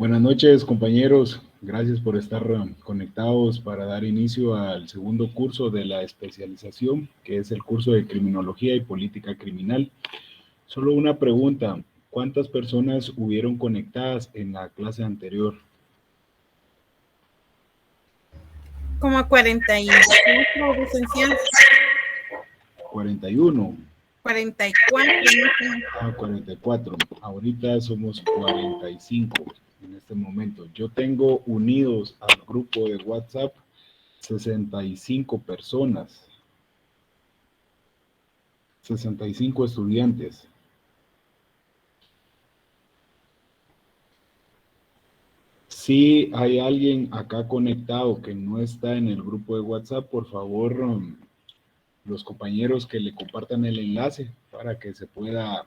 Buenas noches, compañeros. Gracias por estar conectados para dar inicio al segundo curso de la especialización, que es el curso de Criminología y Política Criminal. Solo una pregunta. ¿Cuántas personas hubieron conectadas en la clase anterior? Como 44 licenciados. 41. 44. Ah, 44. Ahorita somos 45 en este momento. Yo tengo unidos al grupo de WhatsApp 65 personas. 65 estudiantes. Si hay alguien acá conectado que no está en el grupo de WhatsApp, por favor, los compañeros que le compartan el enlace para que se pueda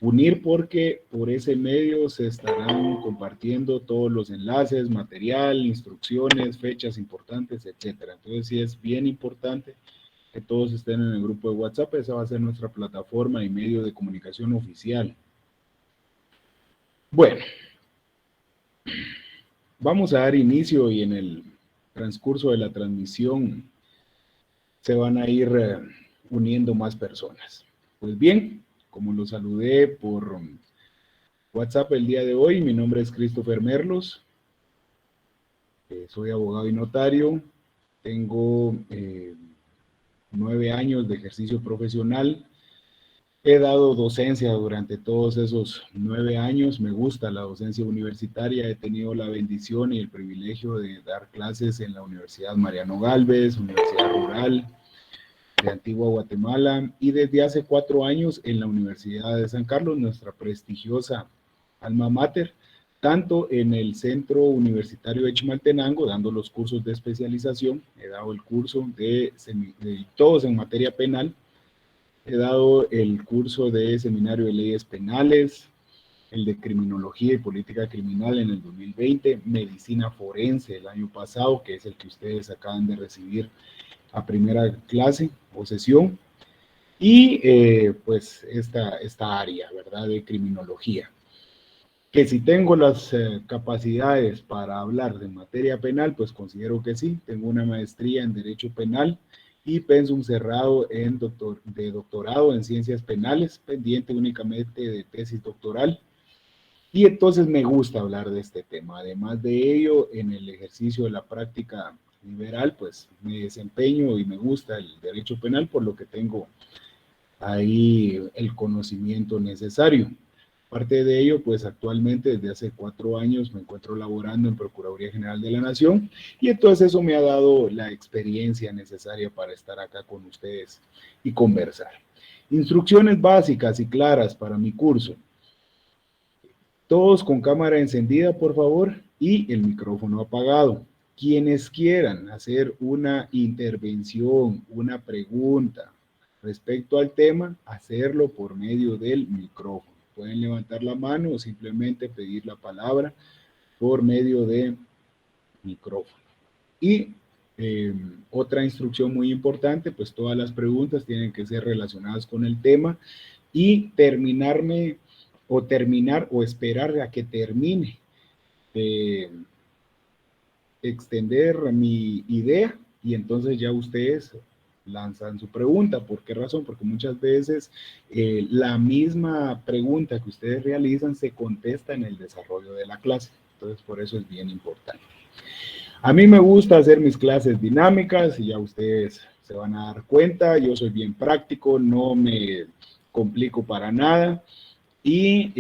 unir, porque por ese medio se estarán compartiendo todos los enlaces, material, instrucciones, fechas importantes, etcétera. Entonces sí es bien importante que todos estén en el grupo de WhatsApp. Esa va a ser nuestra plataforma y medio de comunicación oficial. Bueno, vamos a dar inicio y en el transcurso de la transmisión se van a ir uniendo más personas. Pues bien, como los saludé por WhatsApp el día de hoy, mi nombre es Christopher Merlos, soy abogado y notario, tengo 9 años de ejercicio profesional. He dado docencia durante todos esos 9 años, me gusta la docencia universitaria, he tenido la bendición y el privilegio de dar clases en la Universidad Mariano Gálvez, Universidad Rural de Antigua Guatemala, y desde hace 4 años en la Universidad de San Carlos, nuestra prestigiosa alma mater, tanto en el Centro Universitario de Chimaltenango, dando los cursos de especialización, he dado el curso de todos en materia penal. He dado el curso de Seminario de Leyes Penales, el de Criminología y Política Criminal en el 2020, Medicina Forense el año pasado, que es el que ustedes acaban de recibir a primera clase o sesión, y pues esta área, ¿verdad?, de Criminología. Que si tengo las capacidades para hablar de materia penal, pues considero que sí. Tengo una maestría en Derecho Penal y pensum cerrado de doctorado en Ciencias Penales, pendiente únicamente de tesis doctoral. Y entonces me gusta hablar de este tema. Además de ello, en el ejercicio de la práctica liberal, pues me desempeño y me gusta el Derecho Penal, por lo que tengo ahí el conocimiento necesario. Aparte de ello, pues actualmente desde hace 4 años me encuentro laborando en Procuraduría General de la Nación, y entonces eso me ha dado la experiencia necesaria para estar acá con ustedes y conversar. Instrucciones básicas y claras para mi curso. Todos con cámara encendida, por favor, y el micrófono apagado. Quienes quieran hacer una intervención, una pregunta respecto al tema, hacerlo por medio del micrófono. Pueden levantar la mano o simplemente pedir la palabra por medio de micrófono. Y otra instrucción muy importante, pues todas las preguntas tienen que ser relacionadas con el tema, y terminar o esperar a que termine de extender mi idea, y entonces ya ustedes lanzan su pregunta. ¿Por qué razón? Porque muchas veces la misma pregunta que ustedes realizan se contesta en el desarrollo de la clase. Entonces, por eso es bien importante. A mí me gusta hacer mis clases dinámicas y ya ustedes se van a dar cuenta. Yo soy bien práctico, no me complico para nada, y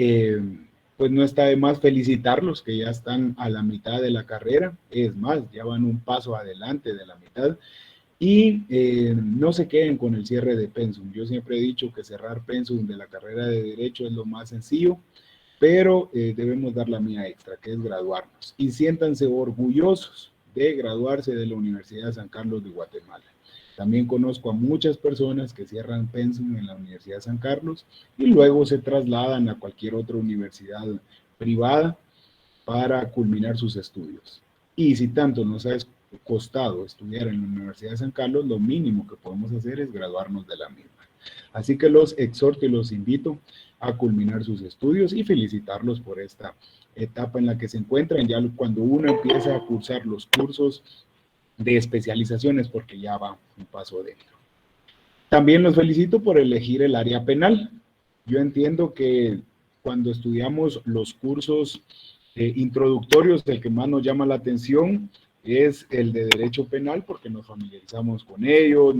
pues no está de más felicitarlos que ya están a la mitad de la carrera. Es más, ya van un paso adelante de la mitad. Y no se queden con el cierre de pensum. Yo siempre he dicho que cerrar pensum de la carrera de Derecho es lo más sencillo, pero debemos dar la mía extra, que es graduarnos. Y siéntanse orgullosos de graduarse de la Universidad de San Carlos de Guatemala. También conozco a muchas personas que cierran pensum en la Universidad de San Carlos y luego se trasladan a cualquier otra universidad privada para culminar sus estudios. Y si tanto nos ha costado estudiar en la Universidad de San Carlos, lo mínimo que podemos hacer es graduarnos de la misma. Así que los exhorto y los invito a culminar sus estudios y felicitarlos por esta etapa en la que se encuentran, ya cuando uno empieza a cursar los cursos de especializaciones, porque ya va un paso dentro. También los felicito por elegir el área penal. Yo entiendo que cuando estudiamos los cursos introductorios, el que más nos llama la atención es el de derecho penal, porque nos familiarizamos con ellos,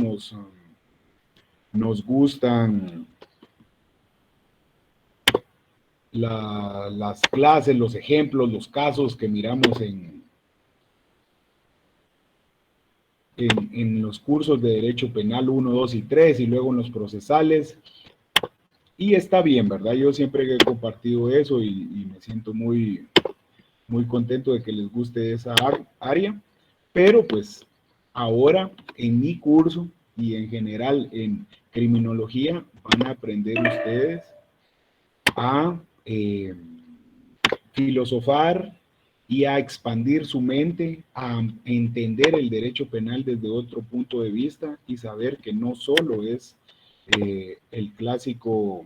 nos gustan las clases, los ejemplos, los casos que miramos en los cursos de Derecho Penal 1, 2 y 3 y luego en los procesales. Y está bien, ¿verdad? Yo siempre he compartido eso y me siento muy, muy contento de que les guste esa área. Pero pues ahora en mi curso y en general en criminología van a aprender ustedes a filosofar y a expandir su mente, a entender el derecho penal desde otro punto de vista y saber que no solo es el clásico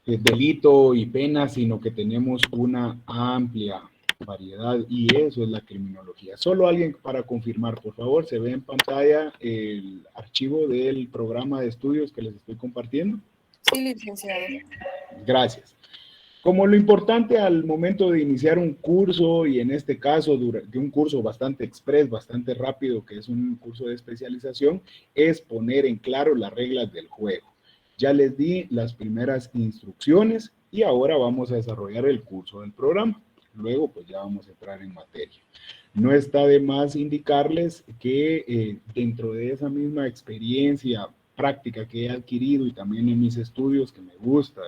delito y pena, sino que tenemos una amplia variedad y eso es la criminología. Solo alguien para confirmar, por favor, ¿se ve en pantalla el archivo del programa de estudios que les estoy compartiendo? Sí, licenciado. Gracias. Como lo importante al momento de iniciar un curso, y en este caso de un curso bastante express, bastante rápido, que es un curso de especialización, es poner en claro las reglas del juego. Ya les di las primeras instrucciones y ahora vamos a desarrollar el curso del programa. Luego, pues ya vamos a entrar en materia. No está de más indicarles que dentro de esa misma experiencia práctica que he adquirido y también en mis estudios, que me gusta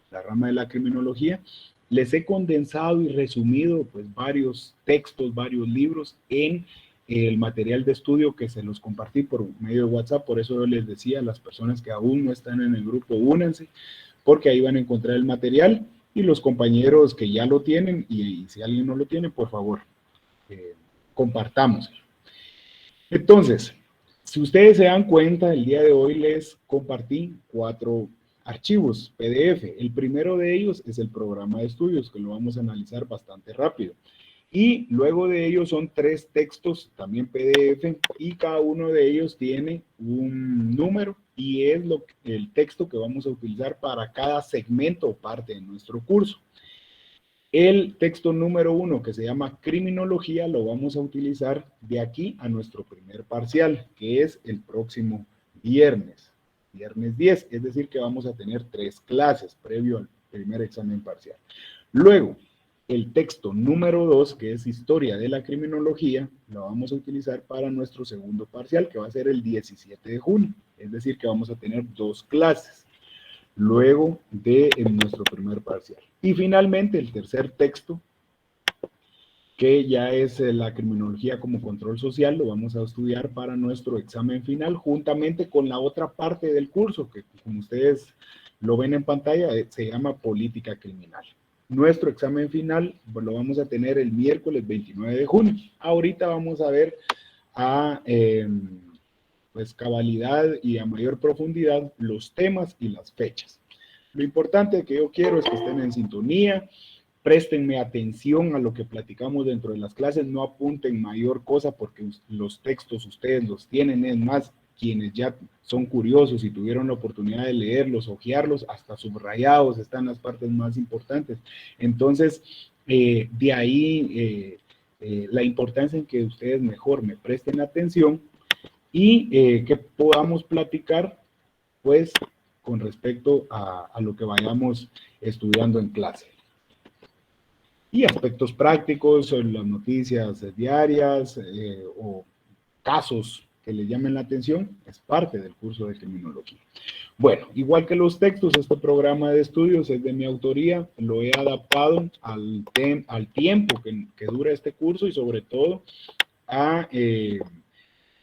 la rama de la criminología, les he condensado y resumido pues varios textos, varios libros en el material de estudio que se los compartí por medio de WhatsApp. Por eso yo les decía a las personas que aún no están en el grupo, únanse, porque ahí van a encontrar el material, y los compañeros que ya lo tienen, y si alguien no lo tiene, por favor, compartamos. Entonces, si ustedes se dan cuenta, el día de hoy les compartí 4 archivos PDF. El primero de ellos es el programa de estudios, que lo vamos a analizar bastante rápido. Y luego de ellos son 3 textos, también PDF, y cada uno de ellos tiene un número y es el texto que vamos a utilizar para cada segmento o parte de nuestro curso. El texto número 1, que se llama Criminología, lo vamos a utilizar de aquí a nuestro primer parcial, que es el próximo viernes 10, es decir, que vamos a tener 3 clases previo al primer examen parcial. Luego, el texto número 2, que es Historia de la Criminología, lo vamos a utilizar para nuestro segundo parcial, que va a ser el 17 de junio, es decir, que vamos a tener 2 clases luego de nuestro primer parcial. Y finalmente, el tercer texto, que ya es la criminología como control social, lo vamos a estudiar para nuestro examen final, juntamente con la otra parte del curso, que como ustedes lo ven en pantalla, se llama política criminal. Nuestro examen final pues, lo vamos a tener el miércoles 29 de junio. Ahorita vamos a ver a pues cabalidad y a mayor profundidad los temas y las fechas. Lo importante que yo quiero es que estén en sintonía, préstenme atención a lo que platicamos dentro de las clases, no apunten mayor cosa porque los textos ustedes los tienen, es más, quienes ya son curiosos y tuvieron la oportunidad de leerlos, hojearlos, hasta subrayados están las partes más importantes. Entonces, de ahí la importancia en que ustedes mejor me presten atención y que podamos platicar, pues, con respecto a lo que vayamos estudiando en clase. Y aspectos prácticos, las noticias diarias o casos que les llamen la atención, es parte del curso de criminología. Bueno, igual que los textos, este programa de estudios es de mi autoría, lo he adaptado al tiempo que dura este curso y sobre todo a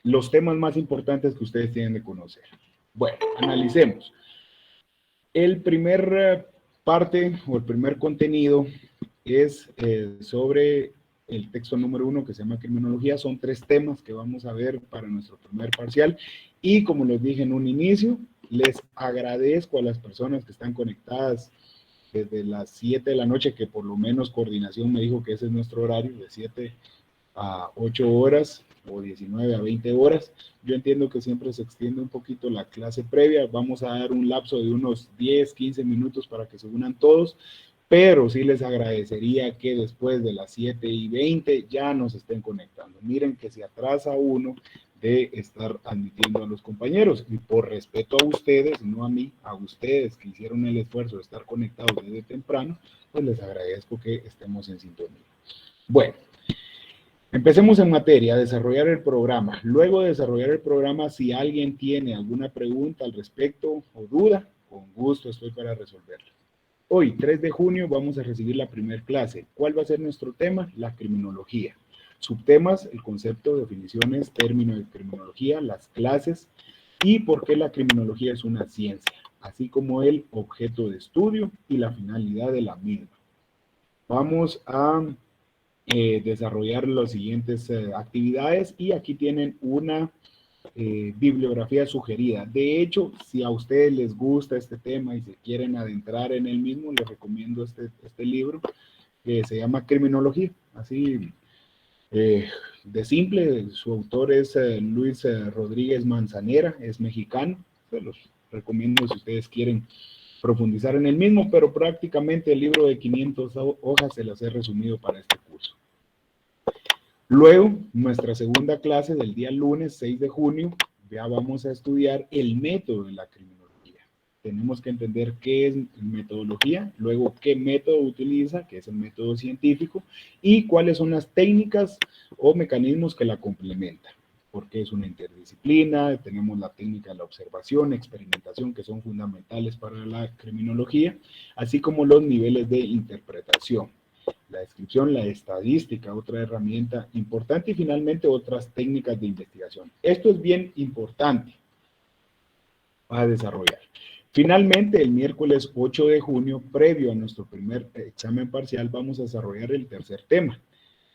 los temas más importantes que ustedes tienen de conocer. Bueno, analicemos. El primer parte o el primer contenido es sobre el texto número 1 que se llama criminología. Son 3 temas que vamos a ver para nuestro primer parcial y como les dije en un inicio, Les agradezco a las personas que están conectadas desde las 7 de la noche, que por lo menos coordinación me dijo que ese es nuestro horario, de 7 a 8 horas o 19 a 20 horas. Yo entiendo que siempre se extiende un poquito la clase previa. Vamos a dar un lapso de unos 10, 15 minutos para que se unan todos, pero sí les agradecería que después de las 7:20 ya nos estén conectando. Miren que se atrasa uno de estar admitiendo a los compañeros, y por respeto a ustedes, no a mí, a ustedes que hicieron el esfuerzo de estar conectados desde temprano, pues les agradezco que estemos en sintonía. Bueno, empecemos en materia, a desarrollar el programa. Luego de desarrollar el programa, si alguien tiene alguna pregunta al respecto o duda, con gusto estoy para resolverla. Hoy, 3 de junio, vamos a recibir la primera clase. ¿Cuál va a ser nuestro tema? La criminología. Subtemas, el concepto, definiciones, término de criminología, las clases y por qué la criminología es una ciencia, así como el objeto de estudio y la finalidad de la misma. Vamos a desarrollar las siguientes actividades y aquí tienen una bibliografía sugerida. De hecho, si a ustedes les gusta este tema y se quieren adentrar en el mismo, les recomiendo este libro que se llama Criminología. Así de simple, su autor es Luis Rodríguez Manzanera, es mexicano. Se los recomiendo si ustedes quieren profundizar en el mismo, pero prácticamente el libro de 500 hojas se las he resumido para este curso. Luego, nuestra segunda clase del día lunes 6 de junio, ya vamos a estudiar el método de la criminología. Tenemos que entender qué es metodología, luego qué método utiliza, que es el método científico, y cuáles son las técnicas o mecanismos que la complementan. Porque es una interdisciplina, tenemos la técnica de la observación, experimentación, que son fundamentales para la criminología, así como los niveles de interpretación. La descripción, la estadística, otra herramienta importante, y finalmente otras técnicas de investigación. Esto es bien importante a desarrollar. Finalmente, el miércoles 8 de junio, previo a nuestro primer examen parcial, vamos a desarrollar el tercer tema,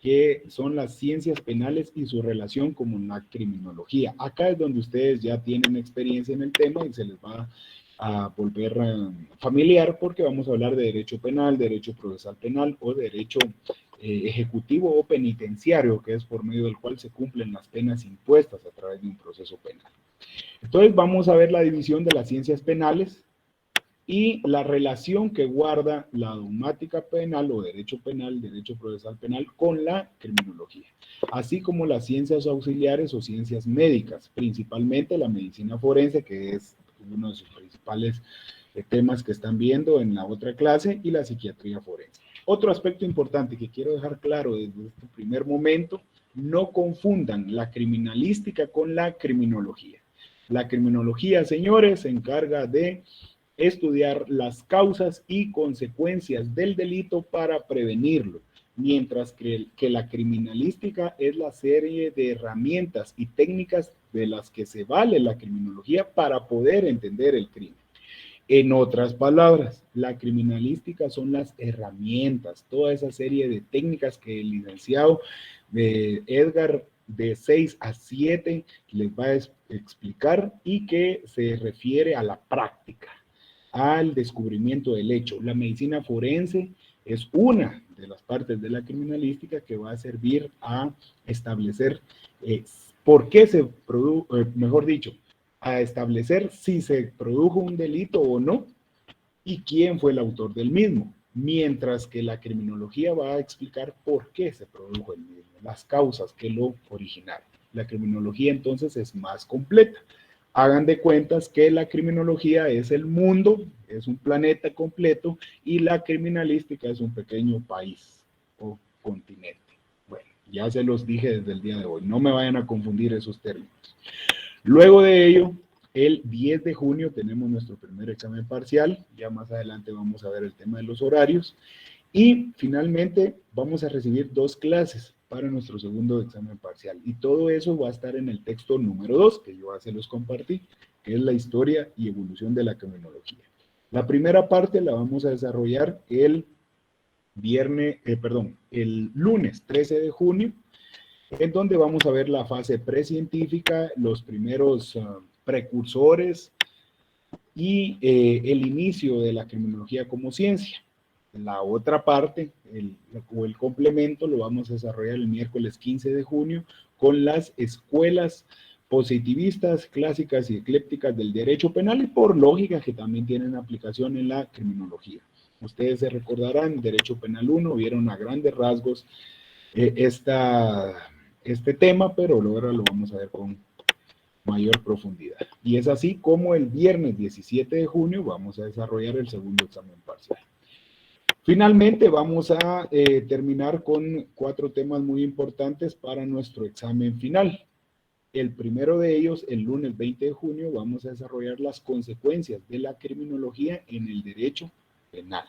que son las ciencias penales y su relación con la criminología. Acá es donde ustedes ya tienen experiencia en el tema y se les va a volver familiar, porque vamos a hablar de derecho penal, derecho procesal penal o derecho ejecutivo o penitenciario, que es por medio del cual se cumplen las penas impuestas a través de un proceso penal. Entonces vamos a ver la división de las ciencias penales y la relación que guarda la dogmática penal o derecho penal, derecho procesal penal con la criminología, así como las ciencias auxiliares o ciencias médicas, principalmente la medicina forense, que es uno de sus principales temas que están viendo en la otra clase, y la psiquiatría forense. Otro aspecto importante que quiero dejar claro desde este primer momento: no confundan la criminalística con la criminología. La criminología, señores, se encarga de estudiar las causas y consecuencias del delito para prevenirlo, mientras que la criminalística es la serie de herramientas y técnicas de las que se vale la criminología para poder entender el crimen. En otras palabras, la criminalística son las herramientas, toda esa serie de técnicas que el licenciado Edgar de 6 a 7 les va a explicar y que se refiere a la práctica, al descubrimiento del hecho. La medicina forense es una de las partes de la criminalística que va a servir a establecer por qué se produjo, mejor dicho, a establecer si se produjo un delito o no y quién fue el autor del mismo, mientras que la criminología va a explicar por qué se produjo el mismo, las causas que lo originaron. La criminología entonces es más completa. Hagan de cuentas que la criminología es el mundo, es un planeta completo, y la criminalística es un pequeño país o continente. Bueno, ya se los dije desde el día de hoy, no me vayan a confundir esos términos. Luego de ello, el 10 de junio tenemos nuestro primer examen parcial, ya más adelante vamos a ver el tema de los horarios, y finalmente vamos a recibir 2 clases para nuestro segundo examen parcial, y todo eso va a estar en el texto número 2, que yo ya se los compartí, que es la historia y evolución de la criminología. La primera parte la vamos a desarrollar el lunes 13 de junio, en donde vamos a ver la fase precientífica, los primeros precursores y el inicio de la criminología como ciencia. La otra parte, el complemento, lo vamos a desarrollar el miércoles 15 de junio con las escuelas positivistas, clásicas y eclépticas del derecho penal y por lógica que también tienen aplicación en la criminología. Ustedes se recordarán, Derecho Penal 1, vieron a grandes rasgos este tema, pero ahora lo vamos a ver con mayor profundidad. Y es así como el viernes 17 de junio vamos a desarrollar el segundo examen parcial. Finalmente vamos a terminar con 4 temas muy importantes para nuestro examen final. El primero de ellos, el lunes 20 de junio, vamos a desarrollar las consecuencias de la criminología en el derecho penal.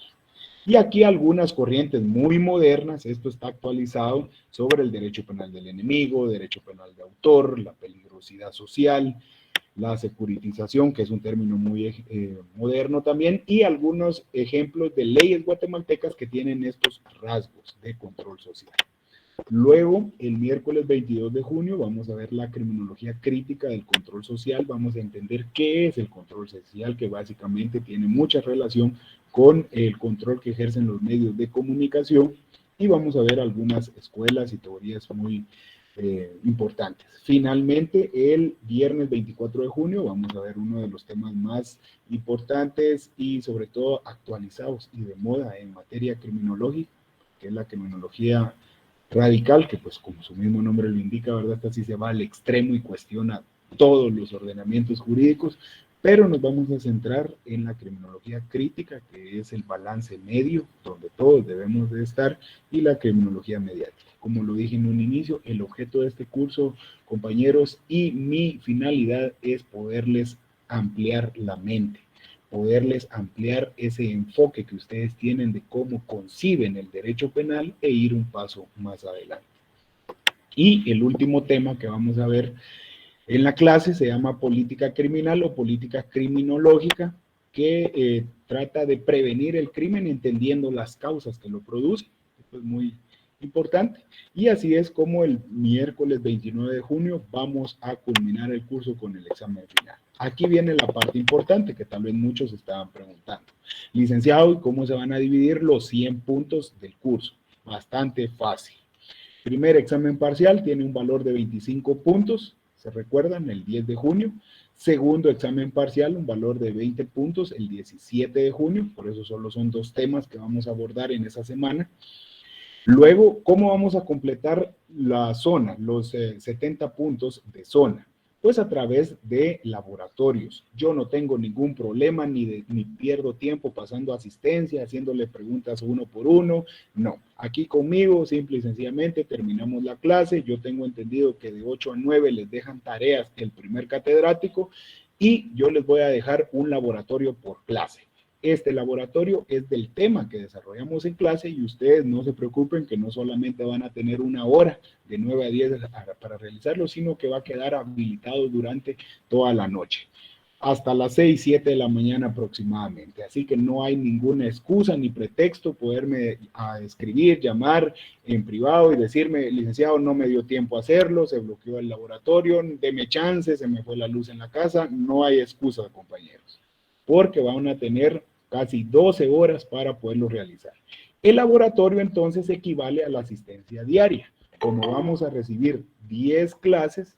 Y aquí algunas corrientes muy modernas, esto está actualizado sobre el derecho penal del enemigo, derecho penal de autor, la peligrosidad social, la securitización, que es un término muy moderno también, y algunos ejemplos de leyes guatemaltecas que tienen estos rasgos de control social. Luego, el miércoles 22 de junio, vamos a ver la criminología crítica del control social, vamos a entender qué es el control social, que básicamente tiene mucha relación con el control que ejercen los medios de comunicación, y vamos a ver algunas escuelas y teorías muy importantes. Finalmente, el viernes 24 de junio vamos a ver uno de los temas más importantes y sobre todo actualizados y de moda en materia criminológica, que es la criminología radical, que pues como su mismo nombre lo indica, ¿verdad? Esta sí se va al extremo y cuestiona todos los ordenamientos jurídicos, pero nos vamos a centrar en la criminología crítica, que es el balance medio, donde todos debemos de estar, y la criminología mediática. Como lo dije en un inicio, el objeto de este curso, compañeros, y mi finalidad es poderles ampliar la mente, poderles ampliar ese enfoque que ustedes tienen de cómo conciben el derecho penal e ir un paso más adelante. Y el último tema que vamos a ver en la clase se llama política criminal o política criminológica, que trata de prevenir el crimen entendiendo las causas que lo producen. Esto es muy importante. Y así es como el miércoles 29 de junio vamos a culminar el curso con el examen final. Aquí viene la parte importante que tal vez muchos estaban preguntando. Licenciado, ¿y cómo se van a dividir los 100 puntos del curso? Bastante fácil. Primer examen parcial tiene un valor de 25 puntos, ¿se recuerdan? El 10 de junio. Segundo examen parcial, un valor de 20 puntos el 17 de junio, por eso solo son 2 temas que vamos a abordar en esa semana. Luego, ¿cómo vamos a completar la zona, los 70 puntos de zona? Pues a través de laboratorios. Yo no tengo ningún problema ni pierdo tiempo pasando asistencia, haciéndole preguntas uno por uno. No, aquí conmigo simple y sencillamente terminamos la clase. Yo tengo entendido que de 8 a 9 les dejan tareas el primer catedrático y yo les voy a dejar un laboratorio por clase. Este laboratorio es del tema que desarrollamos en clase y ustedes no se preocupen que no solamente van a tener una hora de 9 a 10 para realizarlo, sino que va a quedar habilitado durante toda la noche, hasta las 6, 7 de la mañana aproximadamente. Así que no hay ninguna excusa ni pretexto poderme escribir, llamar en privado y decirme, licenciado, no me dio tiempo a hacerlo, se bloqueó el laboratorio, deme chance, se me fue la luz en la casa. No hay excusa, compañeros, porque van a tener casi 12 horas para poderlo realizar. El laboratorio entonces equivale a la asistencia diaria. Como vamos a recibir 10 clases,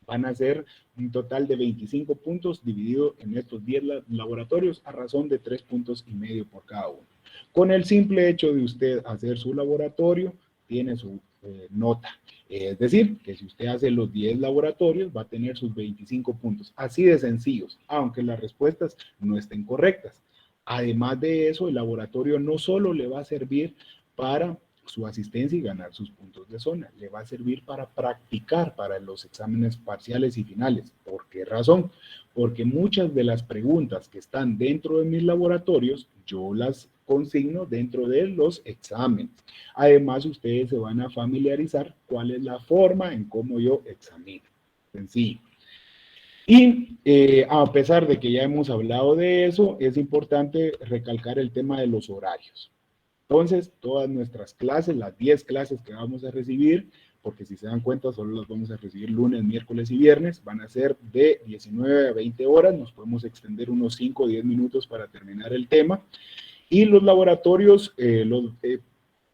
van a ser un total de 25 puntos dividido en estos 10 laboratorios a razón de 3,5 puntos por cada uno. Con el simple hecho de usted hacer su laboratorio, tiene su nota. Es decir, que si usted hace los 10 laboratorios, va a tener sus 25 puntos. Así de sencillos, aunque las respuestas no estén correctas. Además de eso, el laboratorio no solo le va a servir para su asistencia y ganar sus puntos de zona, le va a servir para practicar para los exámenes parciales y finales. ¿Por qué razón? Porque muchas de las preguntas que están dentro de mis laboratorios, yo las consigno dentro de los exámenes. Además, ustedes se van a familiarizar cuál es la forma en cómo yo examino. Sencillo. Y a pesar de que ya hemos hablado de eso, es importante recalcar el tema de los horarios. Entonces, todas nuestras clases, las 10 clases que vamos a recibir, porque si se dan cuenta, solo las vamos a recibir lunes, miércoles y viernes. Van a ser de 19 a 20 horas. Nos podemos extender unos 5 o 10 minutos para terminar el tema. Y los laboratorios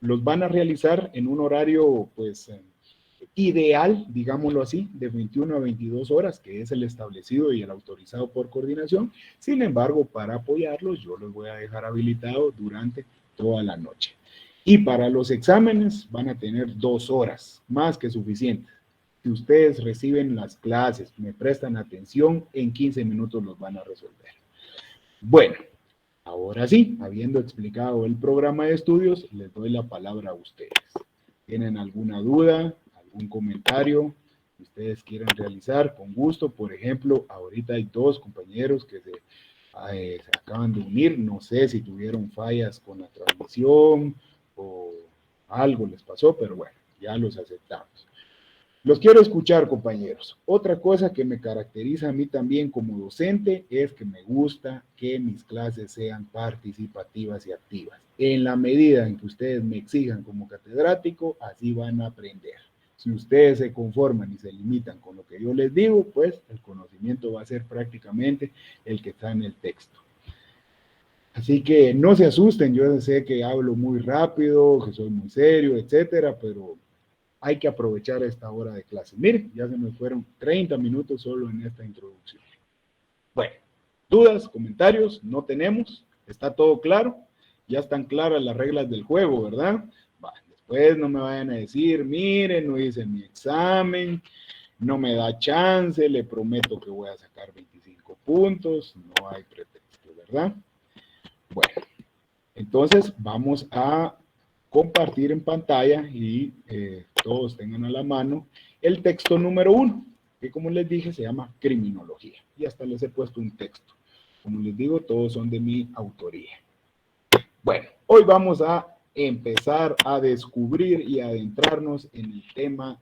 los van a realizar en un horario, pues, ideal, digámoslo así, de 21 a 22 horas, que es el establecido y el autorizado por coordinación. Sin embargo, para apoyarlos, yo los voy a dejar habilitados durante toda la noche. Y para los exámenes van a tener 2 horas, más que suficiente. Si ustedes reciben las clases, me prestan atención, en 15 minutos los van a resolver. Bueno, ahora sí, habiendo explicado el programa de estudios, les doy la palabra a ustedes. ¿Tienen alguna duda, algún comentario que ustedes quieran realizar? Con gusto. Por ejemplo, ahorita hay 2 compañeros que se acaban de unir. No sé si tuvieron fallas con la transmisión o algo les pasó, pero bueno, ya los aceptamos. Los quiero escuchar, compañeros. Otra cosa que me caracteriza a mí también como docente es que me gusta que mis clases sean participativas y activas. En la medida en que ustedes me exijan como catedrático, así van a aprender. Si ustedes se conforman y se limitan con lo que yo les digo, pues el conocimiento va a ser prácticamente el que está en el texto. Así que no se asusten, yo sé que hablo muy rápido, que soy muy serio, etcétera, pero hay que aprovechar esta hora de clase. Miren, ya se me fueron 30 minutos solo en esta introducción. Bueno, dudas, comentarios, no tenemos, está todo claro, ya están claras las reglas del juego, ¿verdad? Bueno, después no me vayan a decir, miren, no hice mi examen, no me da chance, le prometo que voy a sacar 25 puntos, no hay pretexto, ¿verdad? Bueno, entonces vamos a compartir en pantalla y todos tengan a la mano el texto número 1, que como les dije se llama criminología. Y hasta les he puesto un texto. Como les digo, todos son de mi autoría. Bueno, hoy vamos a empezar a descubrir y adentrarnos en el tema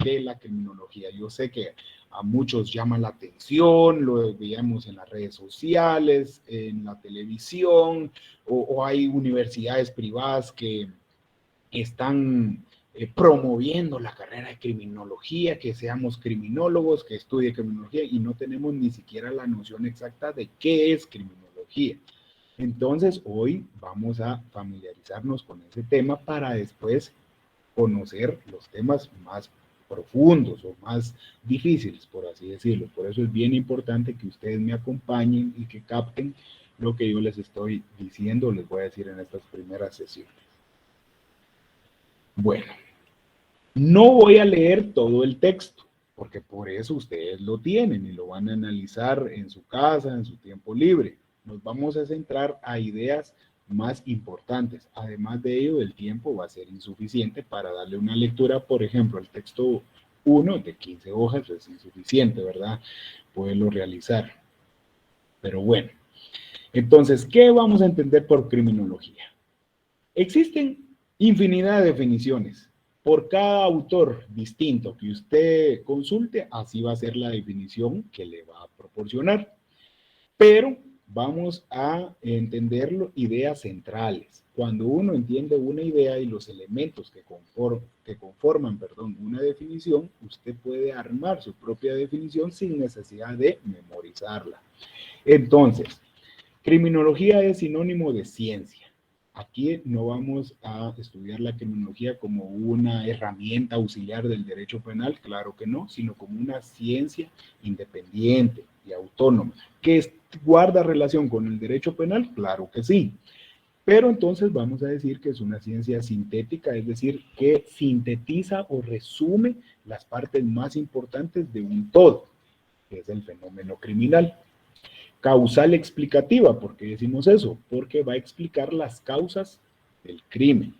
de la criminología. Yo sé que a muchos llama la atención, lo veíamos en las redes sociales, en la televisión, o hay universidades privadas que están promoviendo la carrera de criminología, que seamos criminólogos, que estudie criminología, y no tenemos ni siquiera la noción exacta de qué es criminología. Entonces, hoy vamos a familiarizarnos con ese tema para después conocer los temas más profundos o más difíciles, por así decirlo. Por eso es bien importante que ustedes me acompañen y que capten lo que yo les estoy diciendo, les voy a decir en estas primeras sesiones. Bueno, no voy a leer todo el texto, porque por eso ustedes lo tienen y lo van a analizar en su casa, en su tiempo libre. Nos vamos a centrar a ideas más importantes. Además de ello, el tiempo va a ser insuficiente para darle una lectura. Por ejemplo, el texto 1 de 15 hojas es insuficiente, ¿verdad? Poderlo realizar. Pero bueno, entonces, ¿qué vamos a entender por criminología? Existen infinidad de definiciones. Por cada autor distinto que usted consulte, así va a ser la definición que le va a proporcionar. Pero vamos a entender ideas centrales. Cuando uno entiende una idea y los elementos que conforman una definición, usted puede armar su propia definición sin necesidad de memorizarla. Entonces, criminología es sinónimo de ciencia. Aquí no vamos a estudiar la criminología como una herramienta auxiliar del derecho penal, claro que no, sino como una ciencia independiente y autónoma. ¿Que guarda relación con el derecho penal? Claro que sí. Pero entonces vamos a decir que es una ciencia sintética, es decir, que sintetiza o resume las partes más importantes de un todo, que es el fenómeno criminal. Causal explicativa, ¿por qué decimos eso? Porque va a explicar las causas del crimen.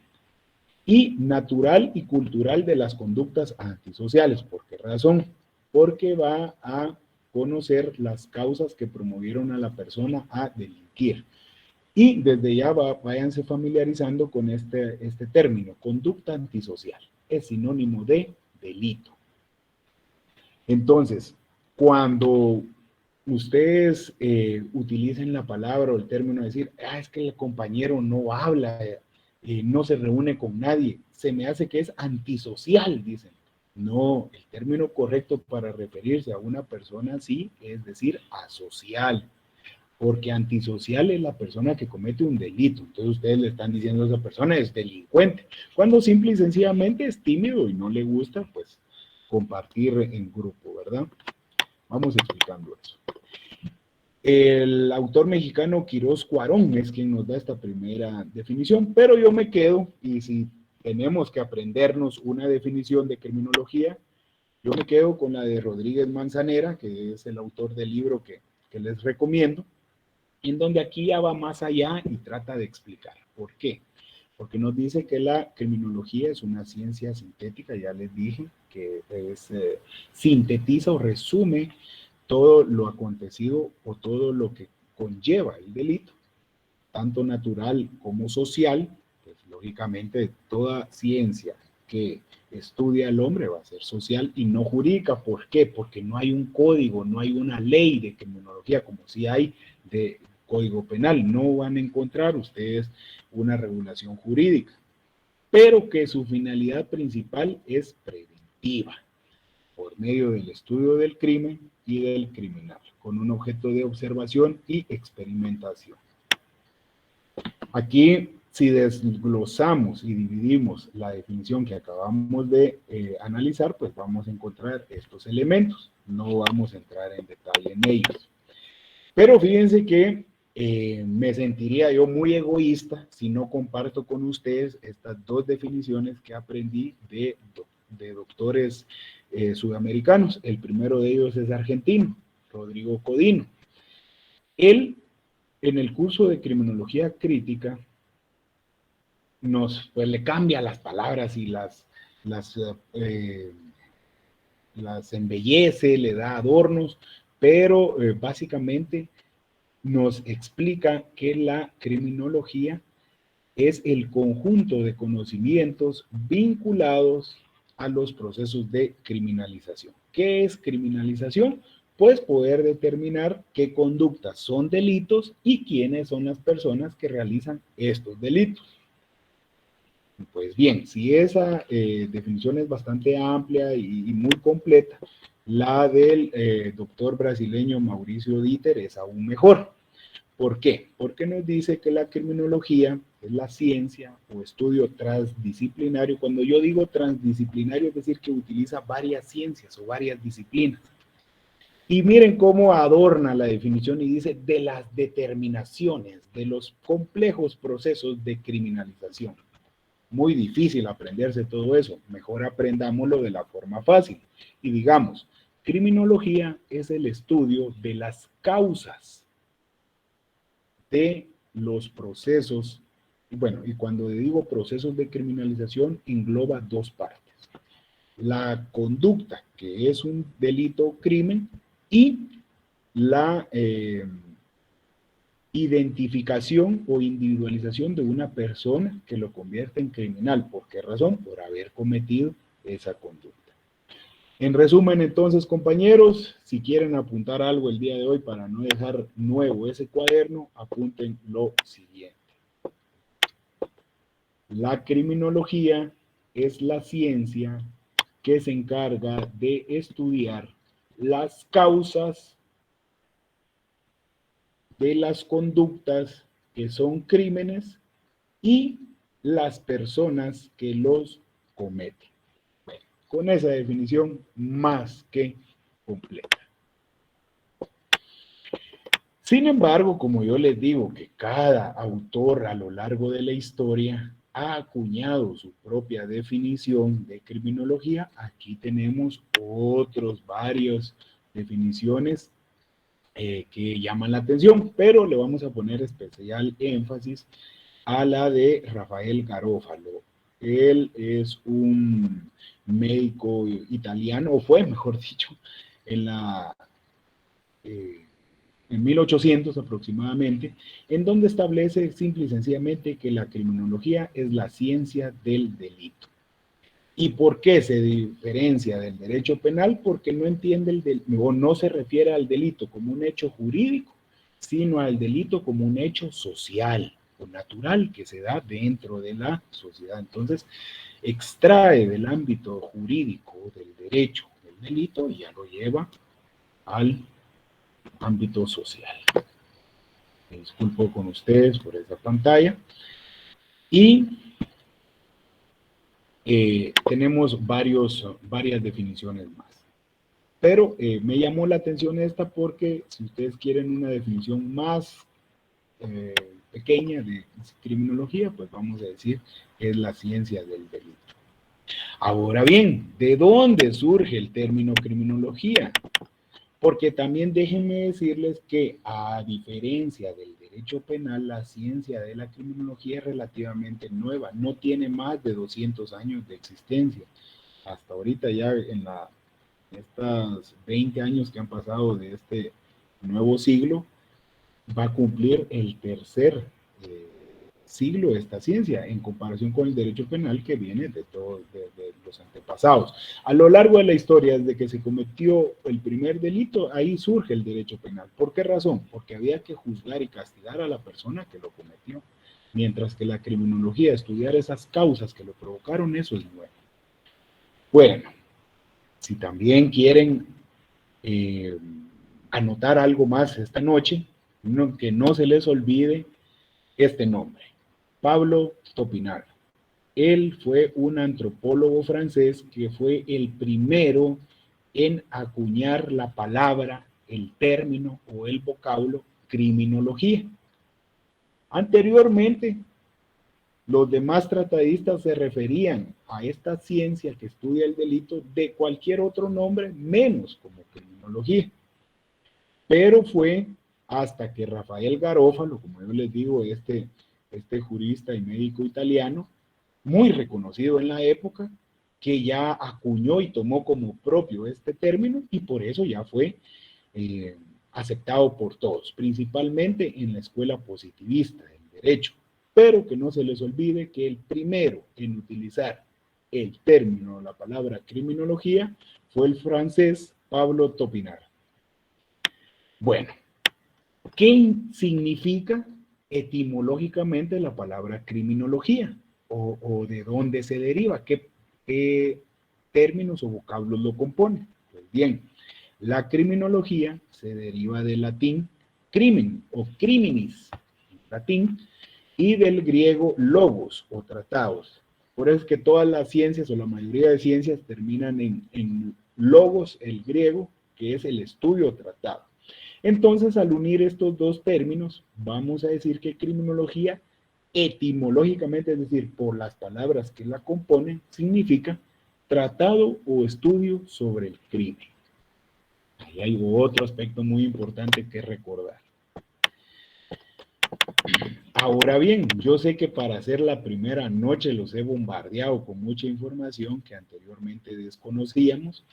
Y natural y cultural de las conductas antisociales. ¿Por qué razón? Porque va a conocer las causas que promovieron a la persona a delinquir. Y desde ya váyanse familiarizando con este término, conducta antisocial. Es sinónimo de delito. Entonces, cuando ustedes utilicen la palabra o el término de decir, es que el compañero no habla, no se reúne con nadie, se me hace que es antisocial, dicen. No, el término correcto para referirse a una persona así es decir asocial, porque antisocial es la persona que comete un delito. Entonces ustedes le están diciendo a esa persona es delincuente, cuando simple y sencillamente es tímido y no le gusta pues compartir en grupo, ¿verdad? Vamos explicando eso. El autor mexicano Quirós Cuarón es quien nos da esta primera definición, pero yo me quedo, y si tenemos que aprendernos una definición de criminología, yo me quedo con la de Rodríguez Manzanera, que es el autor del libro que les recomiendo, en donde aquí ya va más allá y trata de explicar. ¿Por qué? Porque nos dice que la criminología es una ciencia sintética, ya les dije, que sintetiza o resume todo lo acontecido o todo lo que conlleva el delito, tanto natural como social. Pues lógicamente toda ciencia que estudia al hombre va a ser social y no jurídica. ¿Por qué? Porque no hay un código, no hay una ley de criminología como si hay de código penal. No van a encontrar ustedes una regulación jurídica, pero que su finalidad principal es preventiva, por medio del estudio del crimen y del criminal, con un objeto de observación y experimentación. Aquí, si desglosamos y dividimos la definición que acabamos de analizar, pues vamos a encontrar estos elementos. No vamos a entrar en detalle en ellos. Pero fíjense que me sentiría yo muy egoísta si no comparto con ustedes estas dos definiciones que aprendí de doctores sudamericanos. El primero de ellos es argentino, Rodrigo Codino. Él, en el curso de criminología crítica, pues le cambia las palabras y las embellece, le da adornos, pero básicamente nos explica que la criminología es el conjunto de conocimientos vinculados a los procesos de criminalización. ¿Qué es criminalización? Pues poder determinar qué conductas son delitos y quiénes son las personas que realizan estos delitos. Pues bien, si esa definición es bastante amplia y muy completa, la del doctor brasileño Mauricio Dieter es aún mejor. ¿Por qué? Porque nos dice que la criminología es la ciencia o estudio transdisciplinario. Cuando yo digo transdisciplinario, es decir, que utiliza varias ciencias o varias disciplinas. Y miren cómo adorna la definición y dice de las determinaciones, de los complejos procesos de criminalización. Muy difícil aprenderse todo eso. Mejor aprendámoslo de la forma fácil. Y digamos, criminología es el estudio de las causas de los procesos. Bueno, y cuando digo procesos de criminalización, engloba dos partes. La conducta, que es un delito o crimen, y la identificación o individualización de una persona que lo convierte en criminal. ¿Por qué razón? Por haber cometido esa conducta. En resumen, entonces, compañeros, si quieren apuntar algo el día de hoy para no dejar nuevo ese cuaderno, apunten lo siguiente. La criminología es la ciencia que se encarga de estudiar las causas de las conductas que son crímenes y las personas que los cometen. Bueno, con esa definición más que completa. Sin embargo, como yo les digo que cada autor a lo largo de la historia ha acuñado su propia definición de criminología, aquí tenemos varias definiciones que llaman la atención, pero le vamos a poner especial énfasis a la de Rafael Garofalo. Él es un médico italiano, o fue, mejor dicho, en 1800 aproximadamente, en donde establece simple y sencillamente que la criminología es la ciencia del delito. ¿Y por qué se diferencia del derecho penal? Porque no entiende o no se refiere al delito como un hecho jurídico, sino al delito como un hecho social. o natural que se da dentro de la sociedad. Entonces, extrae del ámbito jurídico, del derecho, del delito, y ya lo lleva al ámbito social. Me disculpo con ustedes por esa pantalla. Y tenemos varias definiciones más. Pero me llamó la atención esta porque si ustedes quieren una definición más pequeña de criminología, pues vamos a decir que es la ciencia del delito. Ahora bien, ¿de dónde surge el término criminología? Porque también déjenme decirles que a diferencia del derecho penal, la ciencia de la criminología es relativamente nueva, no tiene más de 200 años de existencia. Hasta ahorita ya en estos 20 años que han pasado de este nuevo siglo, va a cumplir el tercer siglo de esta ciencia en comparación con el derecho penal que viene de los antepasados. A lo largo de la historia, desde que se cometió el primer delito, ahí surge el derecho penal. ¿Por qué razón? Porque había que juzgar y castigar a la persona que lo cometió. Mientras que la criminología, estudiar esas causas que lo provocaron, eso es nuevo. Bueno, si también quieren anotar algo más esta noche, que no se les olvide este nombre, Pablo Topinard. Él fue un antropólogo francés que fue el primero en acuñar la palabra, el término o el vocablo criminología. Anteriormente, los demás tratadistas se referían a esta ciencia que estudia el delito de cualquier otro nombre menos como criminología. Pero fue hasta que Rafael Garófalo, como yo les digo, este jurista y médico italiano, muy reconocido en la época, que ya acuñó y tomó como propio este término y por eso ya fue aceptado por todos, principalmente en la escuela positivista del derecho. Pero que no se les olvide que el primero en utilizar el término, la palabra criminología, fue el francés Pablo Topinard. Bueno, ¿qué significa etimológicamente la palabra criminología? ¿O de dónde se deriva? ¿Qué términos o vocablos lo componen? Pues bien, la criminología se deriva del latín crimen o criminis, latín, y del griego logos o tratados. Por eso es que todas las ciencias o la mayoría de ciencias terminan en logos, el griego, que es el estudio tratado. Entonces, al unir estos dos términos, vamos a decir que criminología, etimológicamente, es decir, por las palabras que la componen, significa tratado o estudio sobre el crimen. Ahí hay otro aspecto muy importante que recordar. Ahora bien, yo sé que para hacer la primera noche los he bombardeado con mucha información que anteriormente desconocíamos,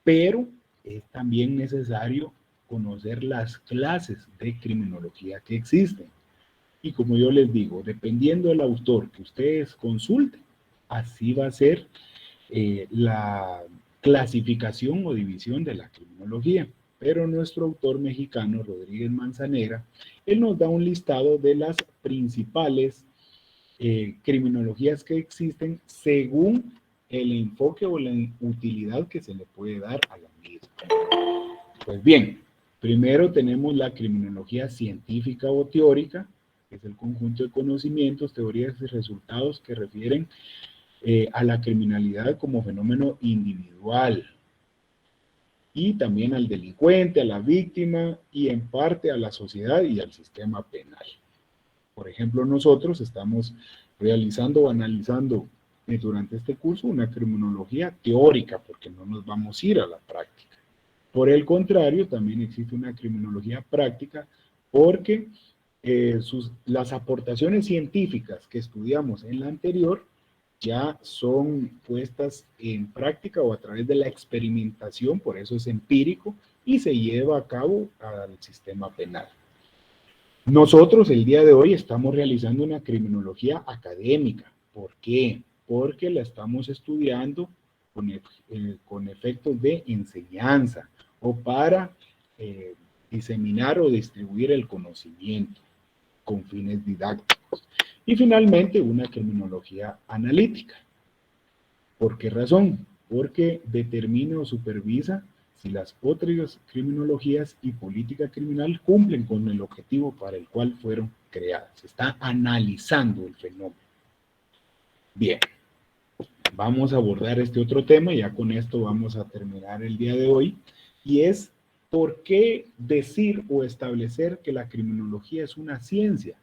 pero es también necesario conocer las clases de criminología que existen. Y como yo les digo, dependiendo del autor que ustedes consulten, así va a ser la clasificación o división de la criminología. Pero nuestro autor mexicano, Rodríguez Manzanera, él nos da un listado de las principales criminologías que existen según el enfoque o la utilidad que se le puede dar a la misma. Pues bien, primero tenemos la criminología científica o teórica, que es el conjunto de conocimientos, teorías y resultados que refieren a la criminalidad como fenómeno individual y también al delincuente, a la víctima y en parte a la sociedad y al sistema penal. Por ejemplo, nosotros estamos realizando o analizando durante este curso una criminología teórica porque no nos vamos a ir a la práctica. Por el contrario, también existe una criminología práctica porque las aportaciones científicas que estudiamos en la anterior ya son puestas en práctica o a través de la experimentación, por eso es empírico, y se lleva a cabo al sistema penal. Nosotros el día de hoy estamos realizando una criminología académica. ¿Por qué? Porque la estamos estudiando con efectos de enseñanza o para diseminar o distribuir el conocimiento con fines didácticos. Y finalmente, una criminología analítica. ¿Por qué razón? Porque determina o supervisa si las otras criminologías y política criminal cumplen con el objetivo para el cual fueron creadas. Se está analizando el fenómeno. Bien, vamos a abordar este otro tema y ya con esto vamos a terminar el día de hoy, y es ¿por qué decir o establecer que la criminología es una ciencia?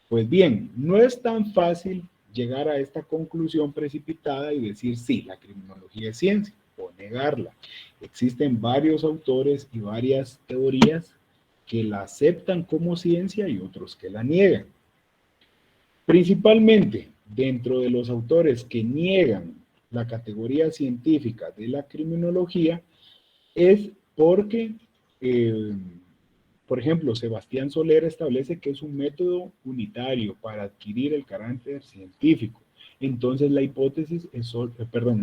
Pues bien, no es tan fácil llegar a esta conclusión precipitada y decir sí, la criminología es ciencia, o negarla. Existen varios autores y varias teorías que la aceptan como ciencia y otros que la niegan. Principalmente, dentro de los autores que niegan la categoría científica de la criminología, es porque, eh, por ejemplo, Sebastián Soler establece que es un método unitario para adquirir el carácter científico. Entonces la hipótesis es solo,